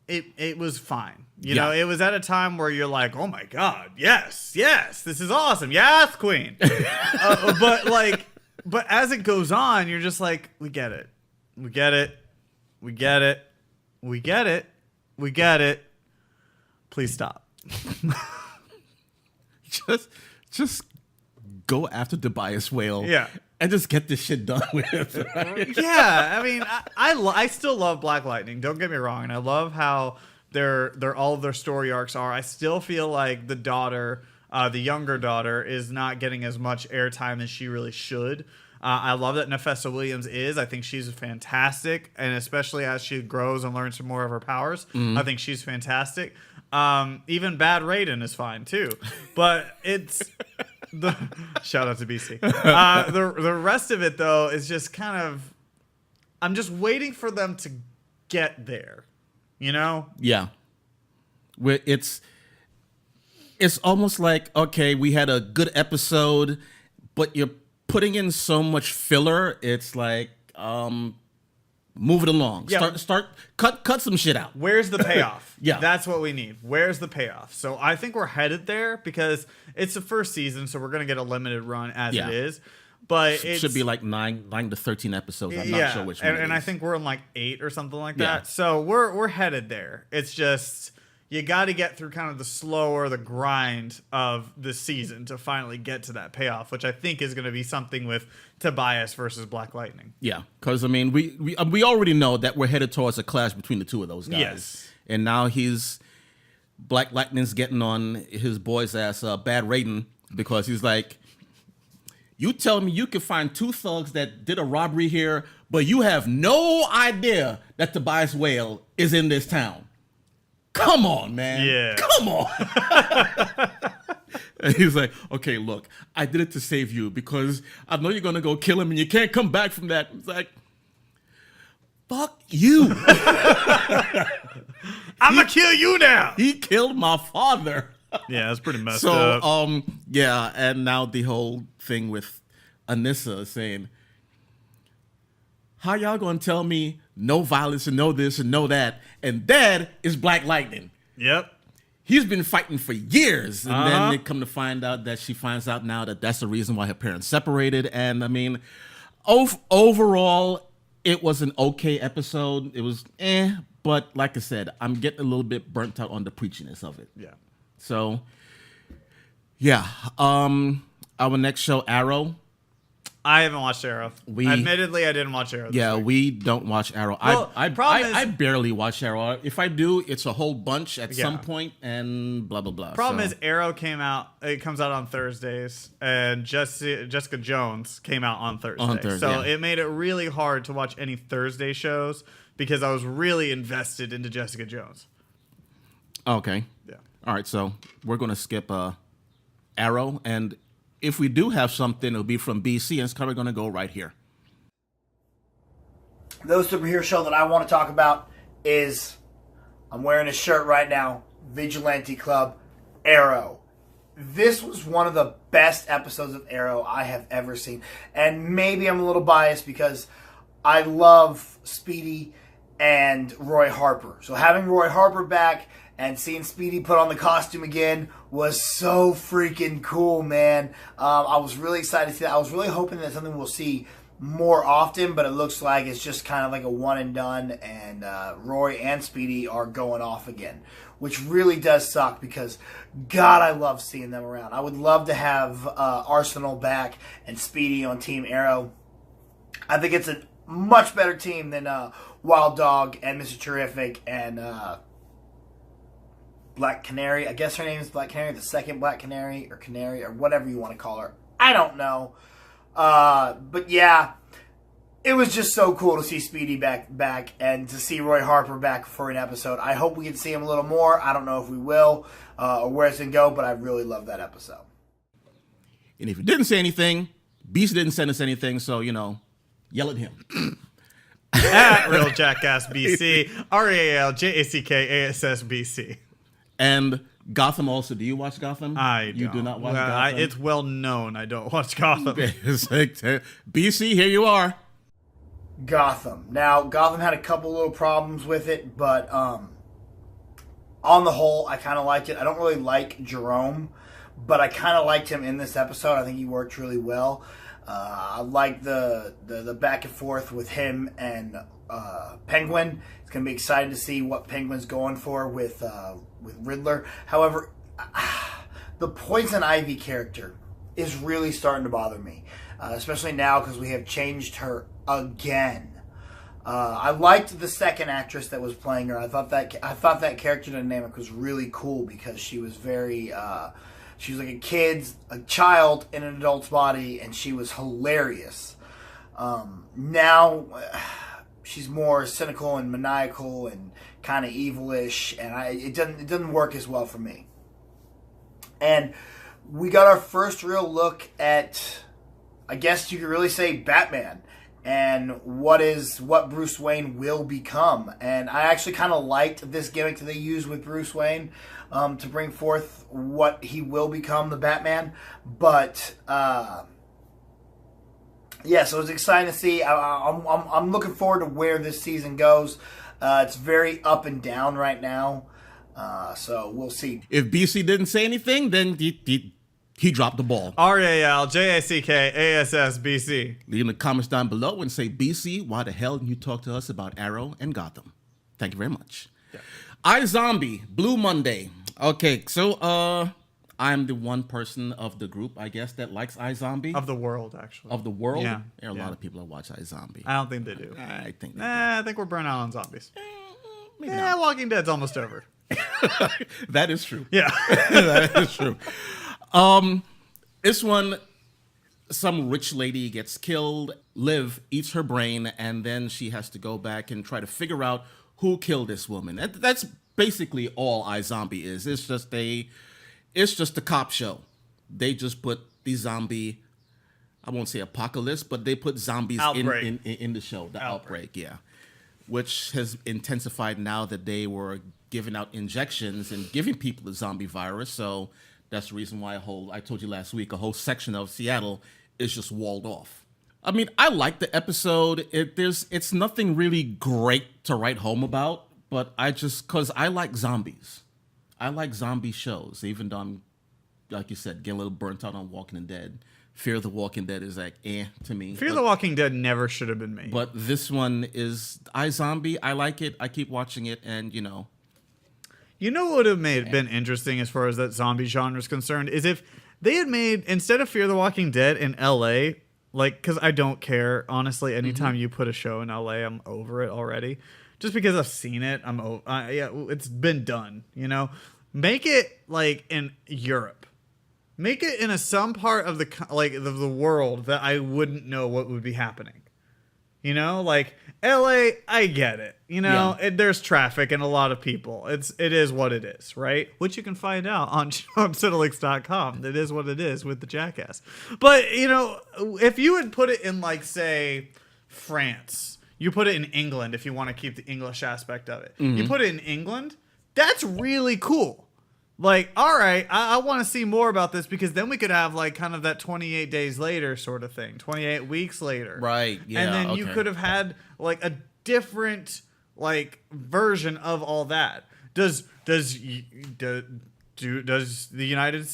it was fine. You know, it was at a time where you're like, oh my God, yes, this is awesome. Yes, Queen. But as it goes on, you're just like, we get it. Please stop. just go after Tobias Whale. Yeah. And just get this shit done with. Right? Yeah, I mean, I still love Black Lightning. Don't get me wrong, and I love how they're all of their story arcs are. I still feel like the daughter, the younger daughter, is not getting as much airtime as she really should. I love that Nefessa Williams is. I think she's fantastic, and especially as she grows and learns more of her powers, I think she's fantastic. Even Bad Raiden is fine too, but it's. Shout out to BC. The rest of it though is just kind of, I'm just waiting for them to get there, you know? Yeah. Where it's almost like, okay, we had a good episode, but you're putting in so much filler. It's like, move it along. Yeah. Cut some shit out. Where's the payoff? Yeah. That's what we need. Where's the payoff? So I think we're headed there because it's the first season, so we're going to get a limited run as it is. But it should be like 9 to 13 episodes. I'm not sure which one. And I think we're in like 8 or something like that. So we're headed there. It's just you got to get through kind of the grind of the season to finally get to that payoff, which I think is going to be something with Tobias versus Black Lightning. Yeah, because I mean, we already know that we're headed towards a clash between the two of those guys. Yes. And now Black Lightning's getting on his boy's ass, Bad Raiden, because he's like, you tell me you can find 2 thugs that did a robbery here, but you have no idea that Tobias Whale is in this town. Come on, man. Yeah. Come on. And he's like, okay, look, I did it to save you because I know you're going to go kill him and you can't come back from that. It's like, fuck you. I'm going to kill you now. He killed my father. Yeah, that's pretty messed up. So, yeah, and now the whole thing with Anissa saying, how y'all gonna tell me no violence and no this and no that, and Dad is Black Lightning? Yep. He's been fighting for years, and then they come to find out that she finds out now that that's the reason why her parents separated. And I mean, overall, it was an okay episode. It was But like I said, I'm getting a little bit burnt out on the preachiness of it. Yeah. So, yeah. Our next show, Arrow. I haven't watched Arrow. Admittedly, I didn't watch Arrow. Yeah, we don't watch Arrow. Well, I barely watch Arrow. If I do, it's a whole bunch at some point, and blah blah blah. Problem is, Arrow came out. It comes out on Thursdays, and Jessica Jones came out on Thursday. So it made it really hard to watch any Thursday shows because I was really invested into Jessica Jones. Okay. Yeah. All right. So we're gonna skip Arrow, and if we do have something, it'll be from BC, and it's probably going to go right here. The superhero show that I want to talk about is, I'm wearing a shirt right now, Vigilante Club, Arrow. This was one of the best episodes of Arrow I have ever seen. And maybe I'm a little biased because I love Speedy and Roy Harper. So having Roy Harper back and seeing Speedy put on the costume again was so freaking cool, man. I was really excited to see that. I was really hoping that something we'll see more often, but it looks like it's just kind of like a one and done, and Roy and Speedy are going off again, which really does suck because, God, I love seeing them around. I would love to have Arsenal back and Speedy on Team Arrow. I think it's a much better team than Wild Dog and Mr. Terrific and Black Canary. I guess her name is Black Canary, the second Black Canary or whatever you want to call her. I don't know. But yeah, it was just so cool to see Speedy back and to see Roy Harper back for an episode. I hope we can see him a little more. I don't know if we will or where it's going to go, but I really love that episode. And if you didn't say anything, Beast didn't send us anything, so, yell at him. At Real Jackass BC, RealJackAssBC. And Gotham also. Do you watch Gotham? You do not watch Gotham? It's well known I don't watch Gotham. BC, here you are. Gotham. Now, Gotham had a couple little problems with it, but on the whole, I kind of liked it. I don't really like Jerome, but I kind of liked him in this episode. I think he worked really well. I like the back and forth with him and Penguin. It's going to be exciting to see what Penguin's going for with Riddler. However, the Poison Ivy character is really starting to bother me, especially now because we have changed her again. I liked the second actress that was playing her. I thought that character dynamic was really cool because she was very. She was like a child in an adult's body, and she was hilarious. Now she's more cynical and maniacal and kind of evilish, and it doesn't work as well for me. And we got our first real look at, I guess you could really say, Batman and what Bruce Wayne will become. And I actually kind of liked this gimmick that they used with Bruce Wayne to bring forth what he will become, the Batman. But yeah, so it's exciting to see. I'm looking forward to where this season goes. It's very up and down right now, so we'll see. If BC didn't say anything, then he dropped the ball. RealJackAssBC. Leave in the comments down below and say, BC, why the hell didn't you talk to us about Arrow and Gotham? Thank you very much. Yeah. iZombie, Blue Monday. Okay, so I'm the one person of the group, I guess, that likes iZombie. Of the world, actually. Of the world? Yeah. There are a lot of people that watch iZombie. I don't think they do. I think they do. I think we're burnt out on zombies. Maybe not. Walking Dead's almost over. That is true. Yeah. That is true. This one, some rich lady gets killed, Liv eats her brain, and then she has to go back and try to figure out who killed this woman. That's basically all iZombie is. It's just a cop show. They just put the zombie, I won't say apocalypse, but they put zombies in the show. The outbreak, yeah. Which has intensified now that they were giving out injections and giving people the zombie virus. So that's the reason why I told you last week, a whole section of Seattle is just walled off. I mean, I like the episode. It's nothing really great to write home about, but because I like zombies. I like zombie shows, even though I'm, like you said, getting a little burnt out on Walking Dead. Fear the Walking Dead is like to me. Fear the Walking Dead never should have been made. But this one is iZombie. I like it. I keep watching it, and You know what would have been interesting as far as that zombie genre is concerned is if they had made, instead of Fear the Walking Dead in LA, like, because I don't care, honestly, anytime you put a show in LA, I'm over it already. Just because I've seen it, I'm over. Yeah, it's been done, Make it like in Europe. Make it in some part of the world that I wouldn't know what would be happening. Like LA, I get it. There's traffic and a lot of people. It is what it is, right? Which you can find out on Cinelinx.com. It is what it is with the Jackass. But if you would put it in like say France, you put it in England if you want to keep the English aspect of it. You put it in England, that's really cool. Like, all right, I want to see more about this because then we could have like kind of that 28 days later sort of thing, 28 weeks later. Right, yeah. And then you could have had like a different like version of all that. Does the United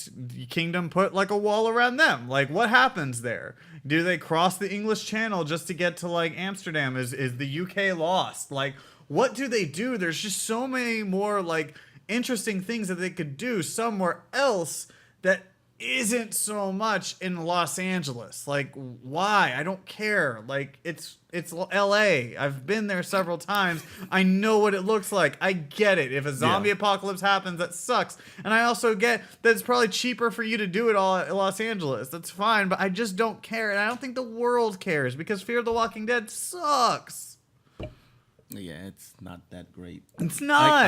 Kingdom put like a wall around them? Like what happens there? Do they cross the English Channel just to get to like Amsterdam? Is the UK lost? Like what do they do? There's just so many more like interesting things that they could do somewhere else that isn't so much in Los Angeles. Like why? I don't care. Like it's LA. I've been there several times. I know what it looks like. I get it. If a zombie apocalypse happens, that sucks. And I also get that it's probably cheaper for you to do it all in Los Angeles. That's fine, but I just don't care. And I don't think the world cares because Fear the Walking Dead sucks. Yeah, it's not that great. It's not.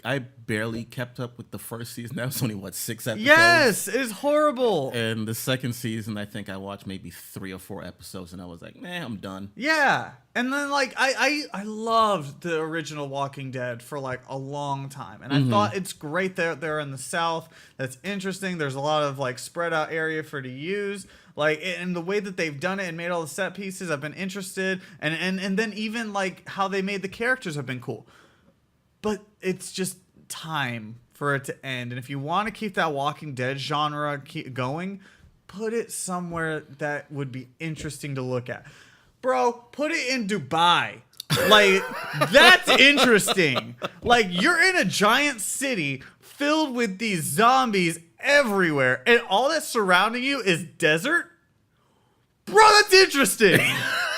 I barely kept up with the first season. That was only 6 episodes. Yes, it's horrible. And the second season, I think I watched maybe 3 or 4 episodes, and I was like, I'm done. Yeah, and then like I loved the original Walking Dead for like a long time, and I thought it's great that they're in the South. That's interesting. There's a lot of like spread out area for to use. Like, and the way that they've done it and made all the set pieces, I've been interested. And then even, like, how they made the characters have been cool. But it's just time for it to end. And if you want to keep that Walking Dead genre going, put it somewhere that would be interesting to look at. Bro, put it in Dubai. Like, that's interesting. Like, you're in a giant city filled with these zombies everywhere, and all that's surrounding you is desert? Bro, that's interesting.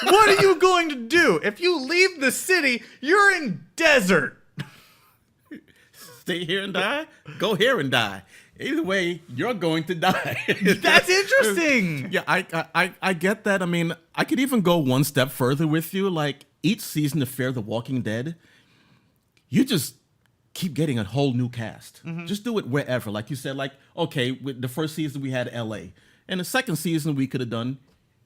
What are you going to do? If you leave the city, you're in desert. Stay here and die? Go here and die. Either way, you're going to die. That's interesting. Yeah, I get that. I mean, I could even go one step further with you. Like, each season of Fear the Walking Dead, you just keep getting a whole new cast. Just do it wherever. Like you said, like, okay, with the first season we had LA. And the second season we could have done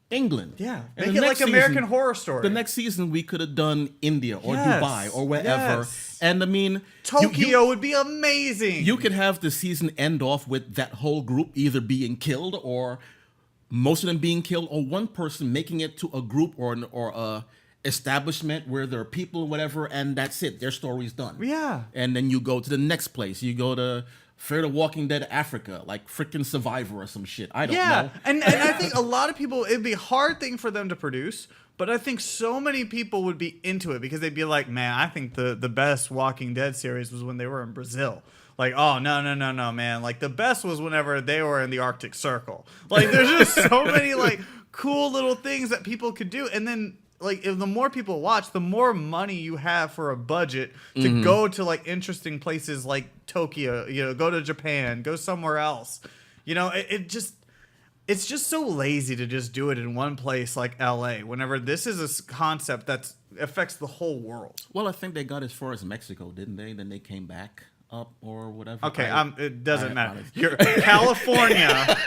England. Yeah. And Make it like American Horror Story. The next season we could have done India or Dubai or wherever. Yes. And I mean, Tokyo would be amazing. You could have the season end off with that whole group either being killed or most of them being killed, or one person making it to a group or a establishment where there are people or whatever, and that's it. Their story's done. Yeah. And then you go to the next place. You go to Fear the Walking Dead Africa, like freaking Survivor or some shit. I don't know. And I think a lot of people, it'd be a hard thing for them to produce, but I think so many people would be into it because they'd be like, man, I think the best Walking Dead series was when they were in Brazil. Like, oh, no, man. Like, the best was whenever they were in the Arctic Circle. Like, there's just so many, like, cool little things that people could do. And then, like, if the more people watch, the more money you have for a budget to go to, like, interesting places like Tokyo, go to Japan, go somewhere else. It's just so lazy to just do it in one place like LA, whenever this is a concept that affects the whole world. Well, I think they got as far as Mexico, didn't they? Then they came back up or whatever. Okay, it doesn't matter. You're California,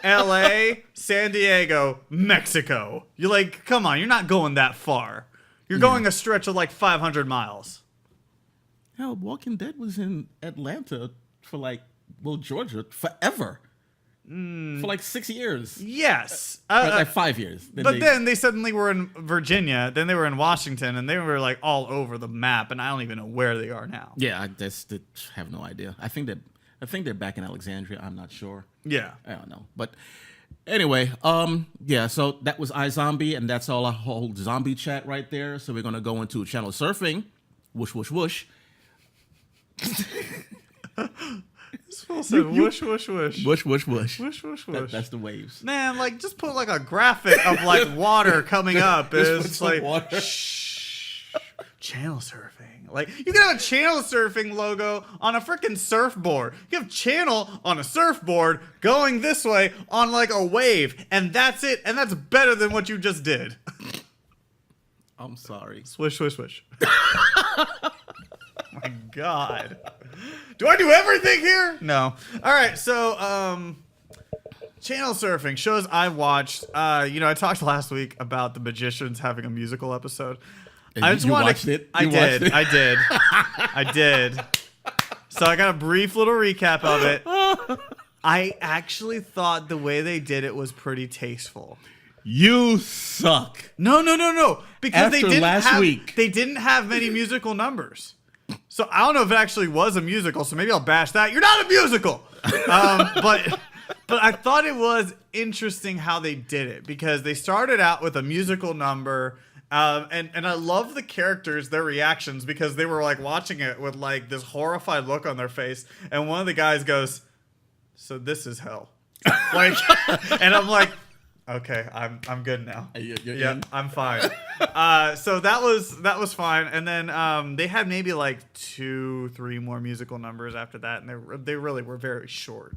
LA, San Diego, Mexico. You're like, come on, you're not going that far. You're going a stretch of like 500 miles. Hell, Walking Dead was in Atlanta for Georgia forever. For like 6 years. Yes. Like 5 years. Then they suddenly were in Virginia, then they were in Washington, and they were like all over the map, and I don't even know where they are now. Yeah, I just have no idea. I think they're back in Alexandria. I'm not sure. Yeah. I don't know. But Anyway, yeah, so that was iZombie, and that's all our whole zombie chat right there. So we're gonna go into channel surfing. Whoosh, whoosh, whoosh. This fool said whoosh, whoosh, whoosh. Whoosh, whoosh, whoosh. Whoosh, whoosh, whoosh. That's the waves. Man, like, just put like a graphic of like water coming up. Just It's put some like water. shh, channel surfing. Like, you can have a channel surfing logo on a freaking surfboard. You have channel on a surfboard going this way on like a wave, and that's it. And that's better than what you just did. I'm sorry. Swish, swish, swish. My God. Do I do everything here? No. All right, so channel surfing shows I watched. I talked last week about The Magicians having a musical episode. And I just you wanted watched it? I You watched did. it? I did. So I got a brief little recap of it. I actually thought the way they did it was pretty tasteful. You suck. No. Because After last week. they didn't have many musical numbers. So I don't know if it actually was a musical. So maybe I'll bash that. You're not a musical. But I thought it was interesting how they did it, because they started out with a musical number. And I love the characters, their reactions, because they were like watching it with like this horrified look on their face. And one of the guys goes, "So this is hell." Like, and I'm like, okay, I'm good now. You're Yeah, in? I'm fine. So that was fine. And then they had maybe like 2-3 more musical numbers after that, and they really were very short.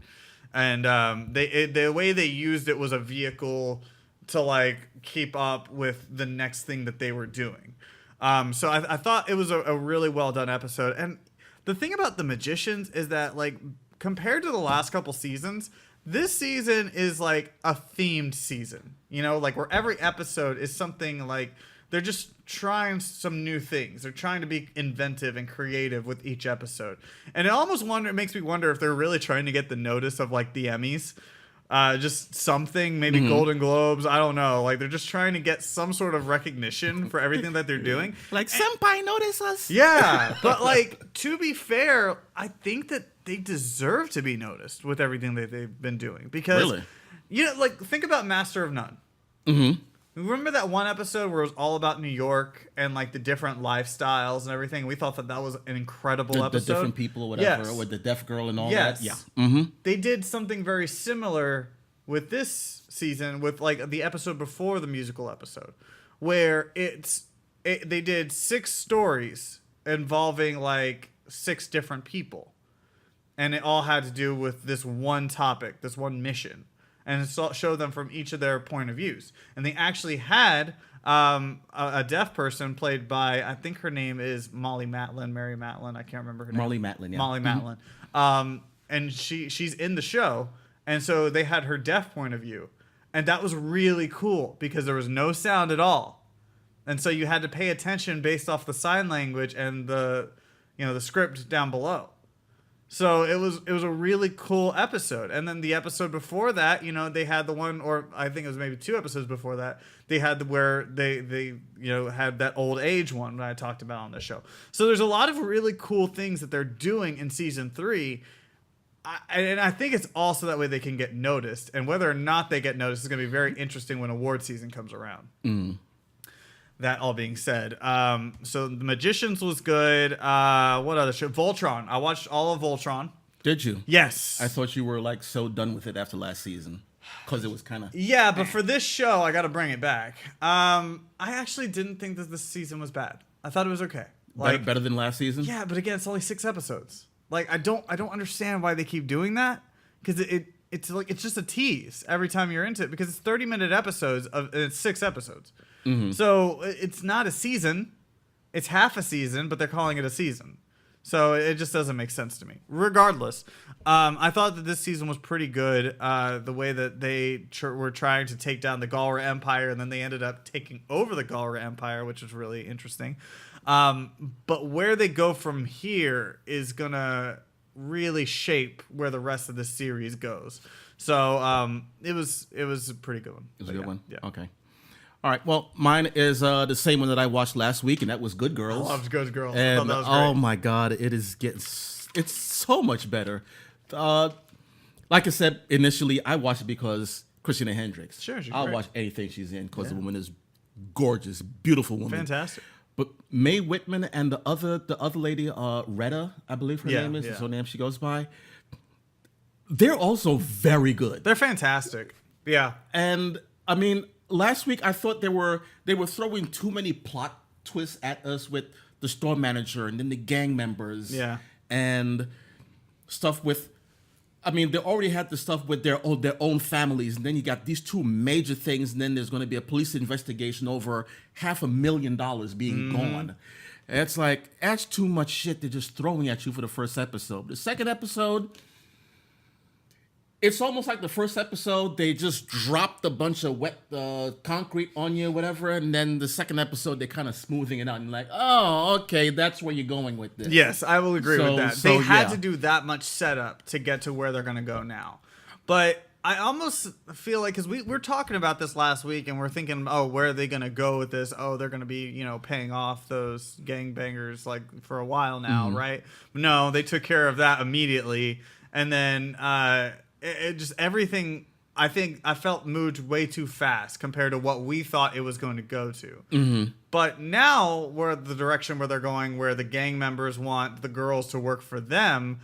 And the way they used it was a vehicle to like keep up with the next thing that they were doing. So I thought it was a really well done episode. And the thing about The Magicians is that, like, compared to the last couple seasons, this season is like a themed season, like where every episode is something like they're just trying some new things. They're trying to be inventive and creative with each episode. And it makes me wonder if they're really trying to get the notice of like the Emmys. Just something, maybe Golden Globes. I don't know. Like, they're just trying to get some sort of recognition for everything that they're doing. Like, senpai, notice us. Yeah, but like, to be fair, I think that they deserve to be noticed with everything that they've been doing, because Really? like, think about Master of None. Mm-hmm. Remember that one episode where it was all about New York and like the different lifestyles and everything? We thought that was an incredible episode. The different people or whatever, Yes. with the deaf girl and all Yes. that. Yeah. Mm-hmm. They did something very similar with this season, with like the episode before the musical episode, where they did 6 stories involving like 6 different people, and it all had to do with this one topic, this one mission, and it showed them from each of their point of views. And they actually had a deaf person played by, I think her name is Mary Matlin. I can't remember her name. Molly Matlin, yeah. Molly Matlin. And she's in the show. And so they had her deaf point of view. And that was really cool because there was no sound at all. And so you had to pay attention based off the sign language and the script down below. So it was a really cool episode. And then the episode before that, they had the one, or I think it was maybe 2 episodes before that, they had where they had that old age one that I talked about on the show. So there's a lot of really cool things that they're doing in season 3. And I think it's also that way they can get noticed. And whether or not they get noticed is going to be very interesting when award season comes around. Mm. That all being said, so The Magicians was good. What other show? Voltron. I watched all of Voltron. Did you? Yes. I thought you were like so done with it after last season, because it was kind of. Yeah, but for this show, I got to bring it back. I actually didn't think that this season was bad. I thought it was okay. Like, better than last season. yeah, but again, it's only 6 episodes. Like, I don't understand why they keep doing that, because it's like it's just a tease every time you're into it, because it's 30-minute episodes and it's 6 episodes. Mm-hmm. So it's not a season. It's half a season, but they're calling it a season. So it just doesn't make sense to me. Regardless, I thought that this season was pretty good. The way that they were trying to take down the Galra Empire, and then they ended up taking over the Galra Empire, which was really interesting. But where they go from here is going to really shape where the rest of the series goes. So it was a pretty good one. It was a good one? Yeah. Okay. All right. Well, mine is the same one that I watched last week, and that was Good Girls. I loved Good Girls. I And thought that was great. oh my God, it's so much better. Like I said initially, I watched it because Christina Hendricks. Sure, she's I'll great. watch anything she's in because the woman is gorgeous, beautiful woman. Fantastic. But Mae Whitman and the other lady, Retta, I believe her name is. Yeah. That's her name she goes by. They're also very good. They're fantastic. Yeah. And I mean, last week I thought they were throwing too many plot twists at us with the store manager and then the gang members. Yeah. And stuff with, I mean, they already had the stuff with their own families, and then you got these two major things, and then there's going to be a police investigation over $500,000 being gone. And it's like, that's too much shit they're just throwing at you for the first episode. The second episode, it's almost like the first episode, they just dropped a bunch of wet concrete on you, whatever, and then the second episode, they're kind of smoothing it out, and like, oh, okay, that's where you're going with this. Yes, I will agree with that. So, They had yeah. to do that much setup to get to where they're going to go now. But I almost feel like, because we're talking about this last week, and we're thinking, oh, where are they going to go with this? Oh, they're going to be, paying off those gangbangers like for a while now, right? No, they took care of that immediately. And then it just everything, I think I felt moved way too fast compared to what we thought it was going to go to. But now we're the direction where they're going, where the gang members want the girls to work for them.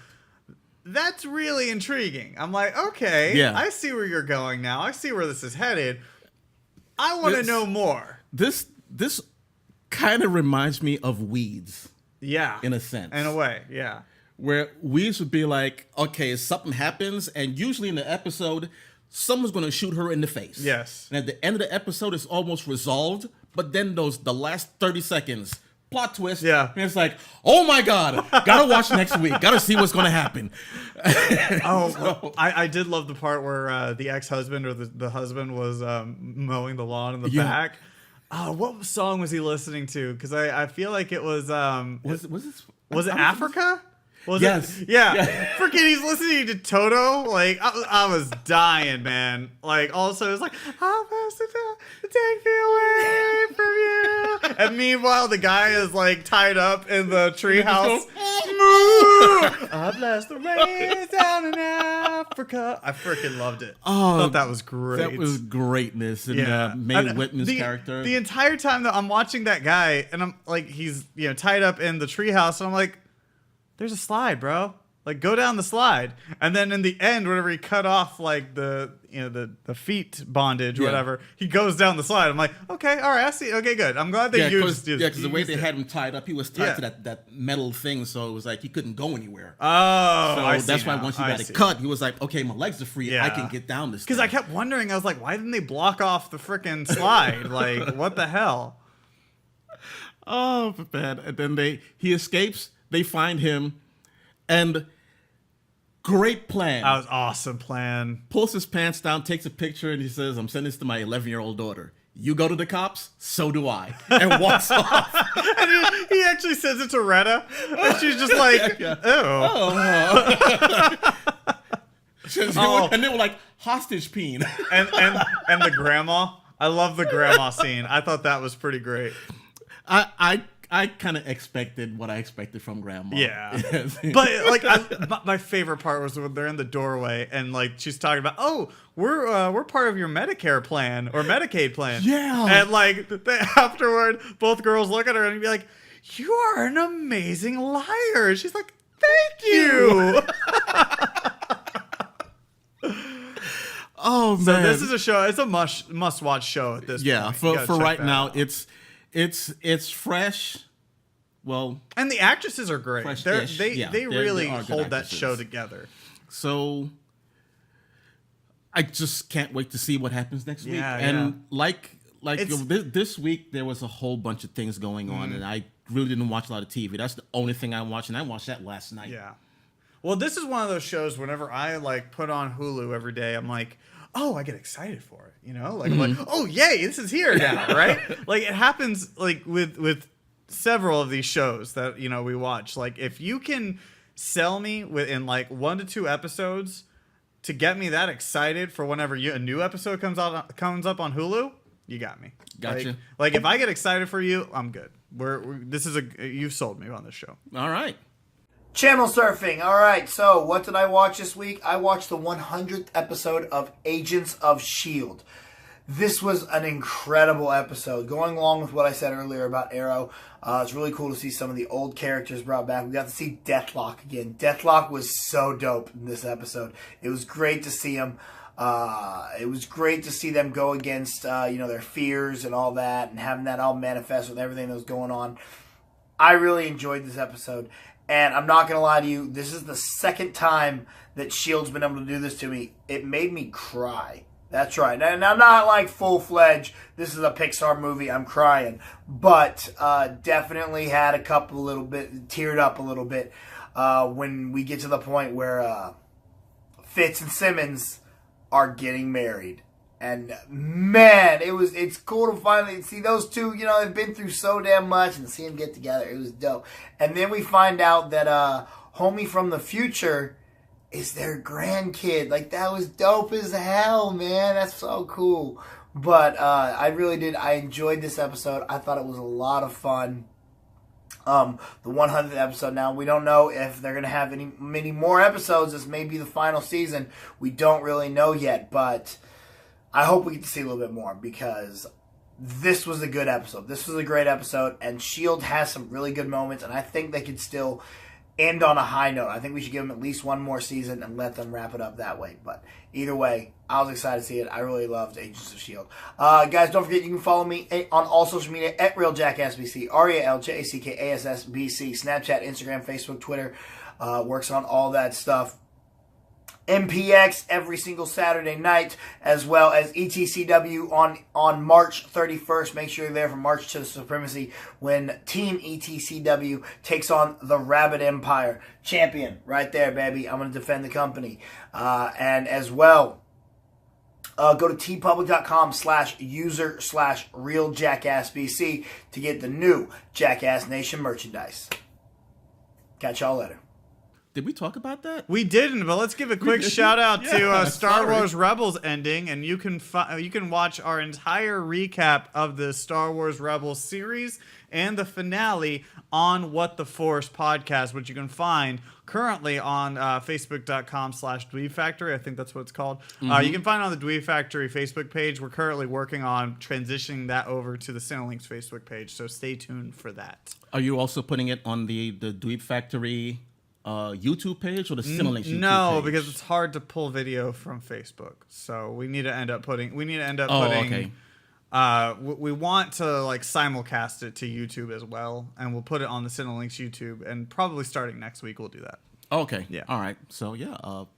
That's really intriguing. I'm like, okay, Yeah. I see where you're going now. I see where this is headed. I want to know more. This kind of reminds me of Weeds, Yeah. in a sense. In a way, yeah. Where Weeds would be like, okay, something happens, and usually in the episode, someone's going to shoot her in the face. Yes. And at the end of the episode, it's almost resolved, but then the last 30 seconds, plot twist. Yeah. And it's like, oh my God, gotta watch next week. Gotta see what's going to happen. I did love the part where the ex-husband or the husband was mowing the lawn in the Yeah. back. Oh, what song was he listening to? Because I feel like it was was it Africa? Was Yes. it? Yeah. Yeah. Freaking, he's listening to Toto. Like, I was dying, man. Like, also, it's like, I'll pass it down to take me away from you. And meanwhile, the guy is, like, tied up in the treehouse. I blast the rain down in Africa. I freaking loved it. Oh, I thought that was great. That was greatness. And Mae And Whitman's character. The entire time that I'm watching that guy, and I'm like, he's tied up in the treehouse, and I'm like, there's a slide, bro. Like, go down the slide. And then in the end, whenever he cut off like the feet bondage or Yeah. whatever, he goes down the slide. I'm like, okay, all right, I see. Okay, good. I'm glad they used because the way they used it. had him tied up, he was tied Yeah. to that metal thing, so it was like he couldn't go anywhere. Oh, So I see that's why now. once he I got see. it cut, he was like, okay, my legs are free. Yeah. I can get down this Because thing. I kept wondering, I was like, why didn't they block off the freaking slide? Like, what the hell? Oh, man. And then he escapes, they find him, and great plan. That was awesome plan. Pulls his pants down, takes a picture, and he says, I'm sending this to my 11-year-old daughter. You go to the cops, so do I. And walks off. And he actually says it to Retta, and she's just like, Yeah. oh. Oh. And they were like, hostage peen. And the grandma. I love the grandma scene. I thought that was pretty great. I kind of expected what I expected from Grandma. Yeah. But like my favorite part was when they're in the doorway and like she's talking about, oh, we're part of your Medicare plan or Medicaid plan. Yeah. And like afterward, both girls look at her and be like, you are an amazing liar. She's like, thank you. Oh man, So this is a show. It's a must watch show at this yeah. point. You gotta For check right that now, out. it's fresh. Well, And the actresses are great. Fresh-ish. They Yeah, they they really are good hold that actresses. show together. so I just can't wait to see what happens next week. Yeah, And like It's- this week, there was a whole bunch of things going on, and I really didn't watch a lot of TV. That's the only thing I watched, and I watched that last night. Yeah. Well, this is one of those shows whenever I like put on Hulu every day, I'm like, oh, I get excited for it. You know? Like I'm like, oh yay, this is here now, right? Like it happens like with several of these shows that, we watch. Like if you can sell me within like 1 to 2 episodes to get me that excited for whenever a new episode comes up on Hulu, you got me. Gotcha. Like if I get excited for you, I'm good. You've sold me on this show. All right. Channel surfing. All right, so what did I watch this week? I watched the 100th episode of Agents of S.H.I.E.L.D. This was an incredible episode. Going along with what I said earlier about Arrow, it's really cool to see some of the old characters brought back. We got to see Deathlock again. Deathlock was so dope in this episode. It was great to see him. It was great to see them go against their fears and all that, and having that all manifest with everything that was going on. I really enjoyed this episode, and I'm not going to lie to you, this is the second time that S.H.I.E.L.D's been able to do this to me. It made me cry. That's right. And I'm not like full-fledged, this is a Pixar movie, I'm crying. But definitely had a couple little bit, teared up a little bit when we get to the point where Fitz and Simmons are getting married. And man, it's cool to finally see those two, they've been through so damn much, and see them get together. It was dope. And then we find out that homie from the future is their grandkid. Like, that was dope as hell, man. That's so cool. But I enjoyed this episode. I thought it was a lot of fun. The 100th episode now. We don't know if they're going to have many more episodes. This may be the final season. We don't really know yet, but I hope we get to see a little bit more, because this was a good episode. This was a great episode, and S.H.I.E.L.D. has some really good moments, and I think they could still end on a high note. I think we should give them at least one more season and let them wrap it up that way. But either way, I was excited to see it. I really loved Agents of S.H.I.E.L.D. Guys, don't forget you can follow me on all social media at RealJackassBC, RealJackassBC, Snapchat, Instagram, Facebook, Twitter. Works on all that stuff. MPX every single Saturday night, as well as ETCW on March 31st. Make sure you're there for March to Supremacy, when Team ETCW takes on the Rabbit Empire. Champion, right there, baby. I'm going to defend the company. And as well, go to tpublic.com/user/RealJackassBC to get the new Jackass Nation merchandise. Catch y'all later. Did we talk about that? We didn't, but let's give a quick shout out to Star Wars Rebels ending, and you can watch our entire recap of the Star Wars Rebels series and the finale on What the Force podcast, which you can find currently on facebook.com/Dweeb Factory. I think that's what it's called. You can find it on the Dweeb Factory Facebook page. We're currently working on transitioning that over to the Cinelinks Facebook page, so stay tuned for that. Are you also putting it on the Dweeb Factory YouTube page or the Cinelinks YouTube No, page? because it's hard to pull video from Facebook. So we need to end up putting. Okay. We want to simulcast it to YouTube as well, and we'll put it on the Cinelinks YouTube, and probably starting next week we'll do that. Okay. Yeah. All right. So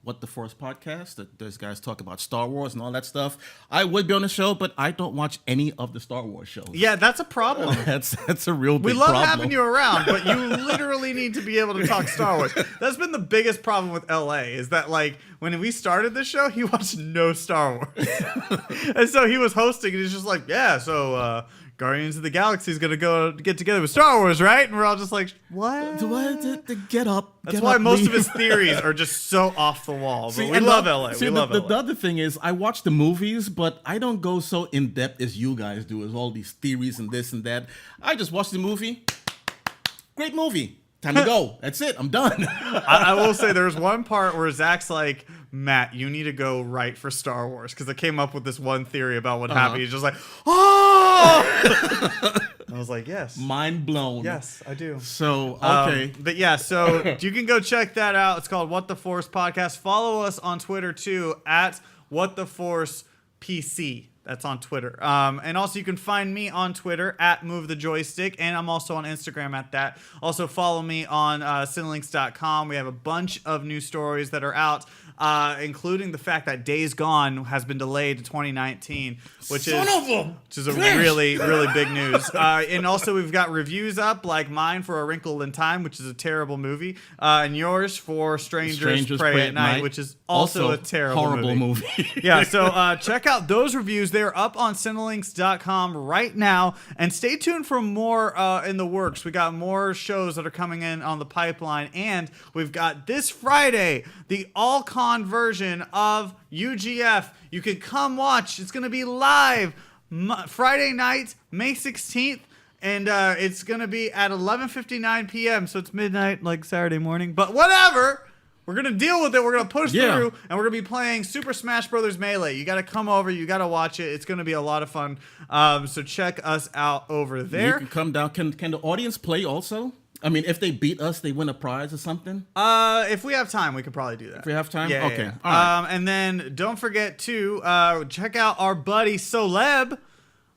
What the Force podcast. Those guys talk about Star Wars and all that stuff. I would be on the show, but I don't watch any of the Star Wars shows. Yeah, that's a problem. That's a real big We love problem. having you around, but you literally need to be able to talk Star Wars. That's been the biggest problem with LA, is that when we started the show, he watched no Star Wars. And so he was hosting, and he's just like, Guardians of the Galaxy is going to go get together with Star Wars, right? And we're all just like, what? Get up. That's why most of his theories are just so off the wall. But we love LA. We love LA. The other thing is, I watch the movies, but I don't go so in-depth as you guys do, as all these theories and this and that. I just watch the movie. Great movie. Time to go. That's it. I'm done. I will say there's one part where Zach's like, Matt, you need to go write for Star Wars, because I came up with this one theory about what happened. He's just like, oh! I was like, yes. Mind blown. Yes, I do. So, okay. But yeah, so you can go check that out. It's called What the Force Podcast. Follow us on Twitter too, at What the Force PC. That's on Twitter. And also you can find me on Twitter at Move the Joystick, and I'm also on Instagram at that. Also follow me on Cinelinks.com. We have a bunch of new stories that are out, including the fact that Days Gone has been delayed to 2019, which is a really, really big news. And also we've got reviews up, like mine for A Wrinkle in Time, which is a terrible movie, and yours for Strangers Pray at Night, which is also a terrible horrible movie. Yeah, so check out those reviews. They're up on Cinelinks.com right now, and stay tuned for more in the works. We got more shows that are coming in on the pipeline, and we've got this Friday the all-con version of UGF. You can come watch. It's going to be live Friday night, May 16th And it's going to be at 11:59 p.m., so it's midnight, like Saturday morning. But whatever. We're going to deal with it. We're going to push through, and we're going to be playing Super Smash Bros. Melee. You got to come over. You got to watch it. It's going to be a lot of fun. So check us out over there. You can come down. Can the audience play also? I mean, if they beat us, they win a prize or something? If we have time, we could probably do that. If we have time? Yeah, okay. Yeah. All right. And then don't forget to check out our buddy Celeb,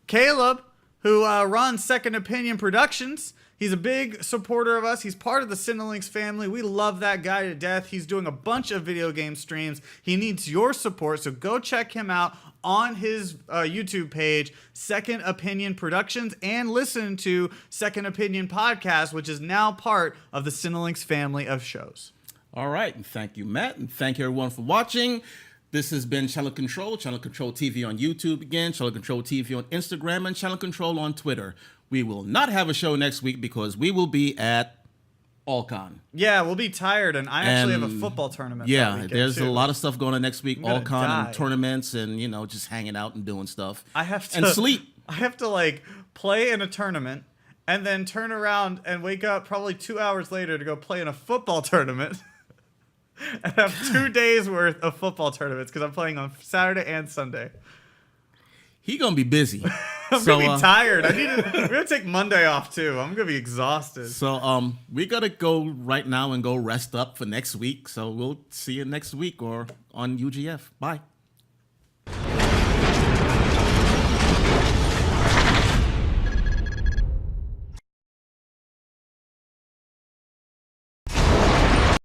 Caleb, who runs Second Opinion Productions. He's a big supporter of us. He's part of the Cinelinx family. We love that guy to death. He's doing a bunch of video game streams. He needs your support, so go check him out on his YouTube page, Second Opinion Productions, and listen to Second Opinion Podcast, which is now part of the Cinelinx family of shows. All right. And thank you, Matt. And thank you, everyone, for watching. This has been Channel Control TV on YouTube again, Channel Control TV on Instagram, and Channel Control on Twitter. We will not have a show next week because we will be at Allcon. Yeah, we'll be tired, and I actually have a football tournament. Yeah, there's a lot of stuff going on next week. Allcon and tournaments and, just hanging out and doing stuff. And sleep. I have to, play in a tournament and then turn around and wake up probably 2 hours later to go play in a football tournament. And have 2 days worth of football tournaments because I'm playing on Saturday and Sunday. He gonna be busy. I'm gonna be tired. We're gonna take Monday off too. I'm gonna be exhausted. So we gotta go right now and go rest up for next week. So we'll see you next week or on UGF. Bye.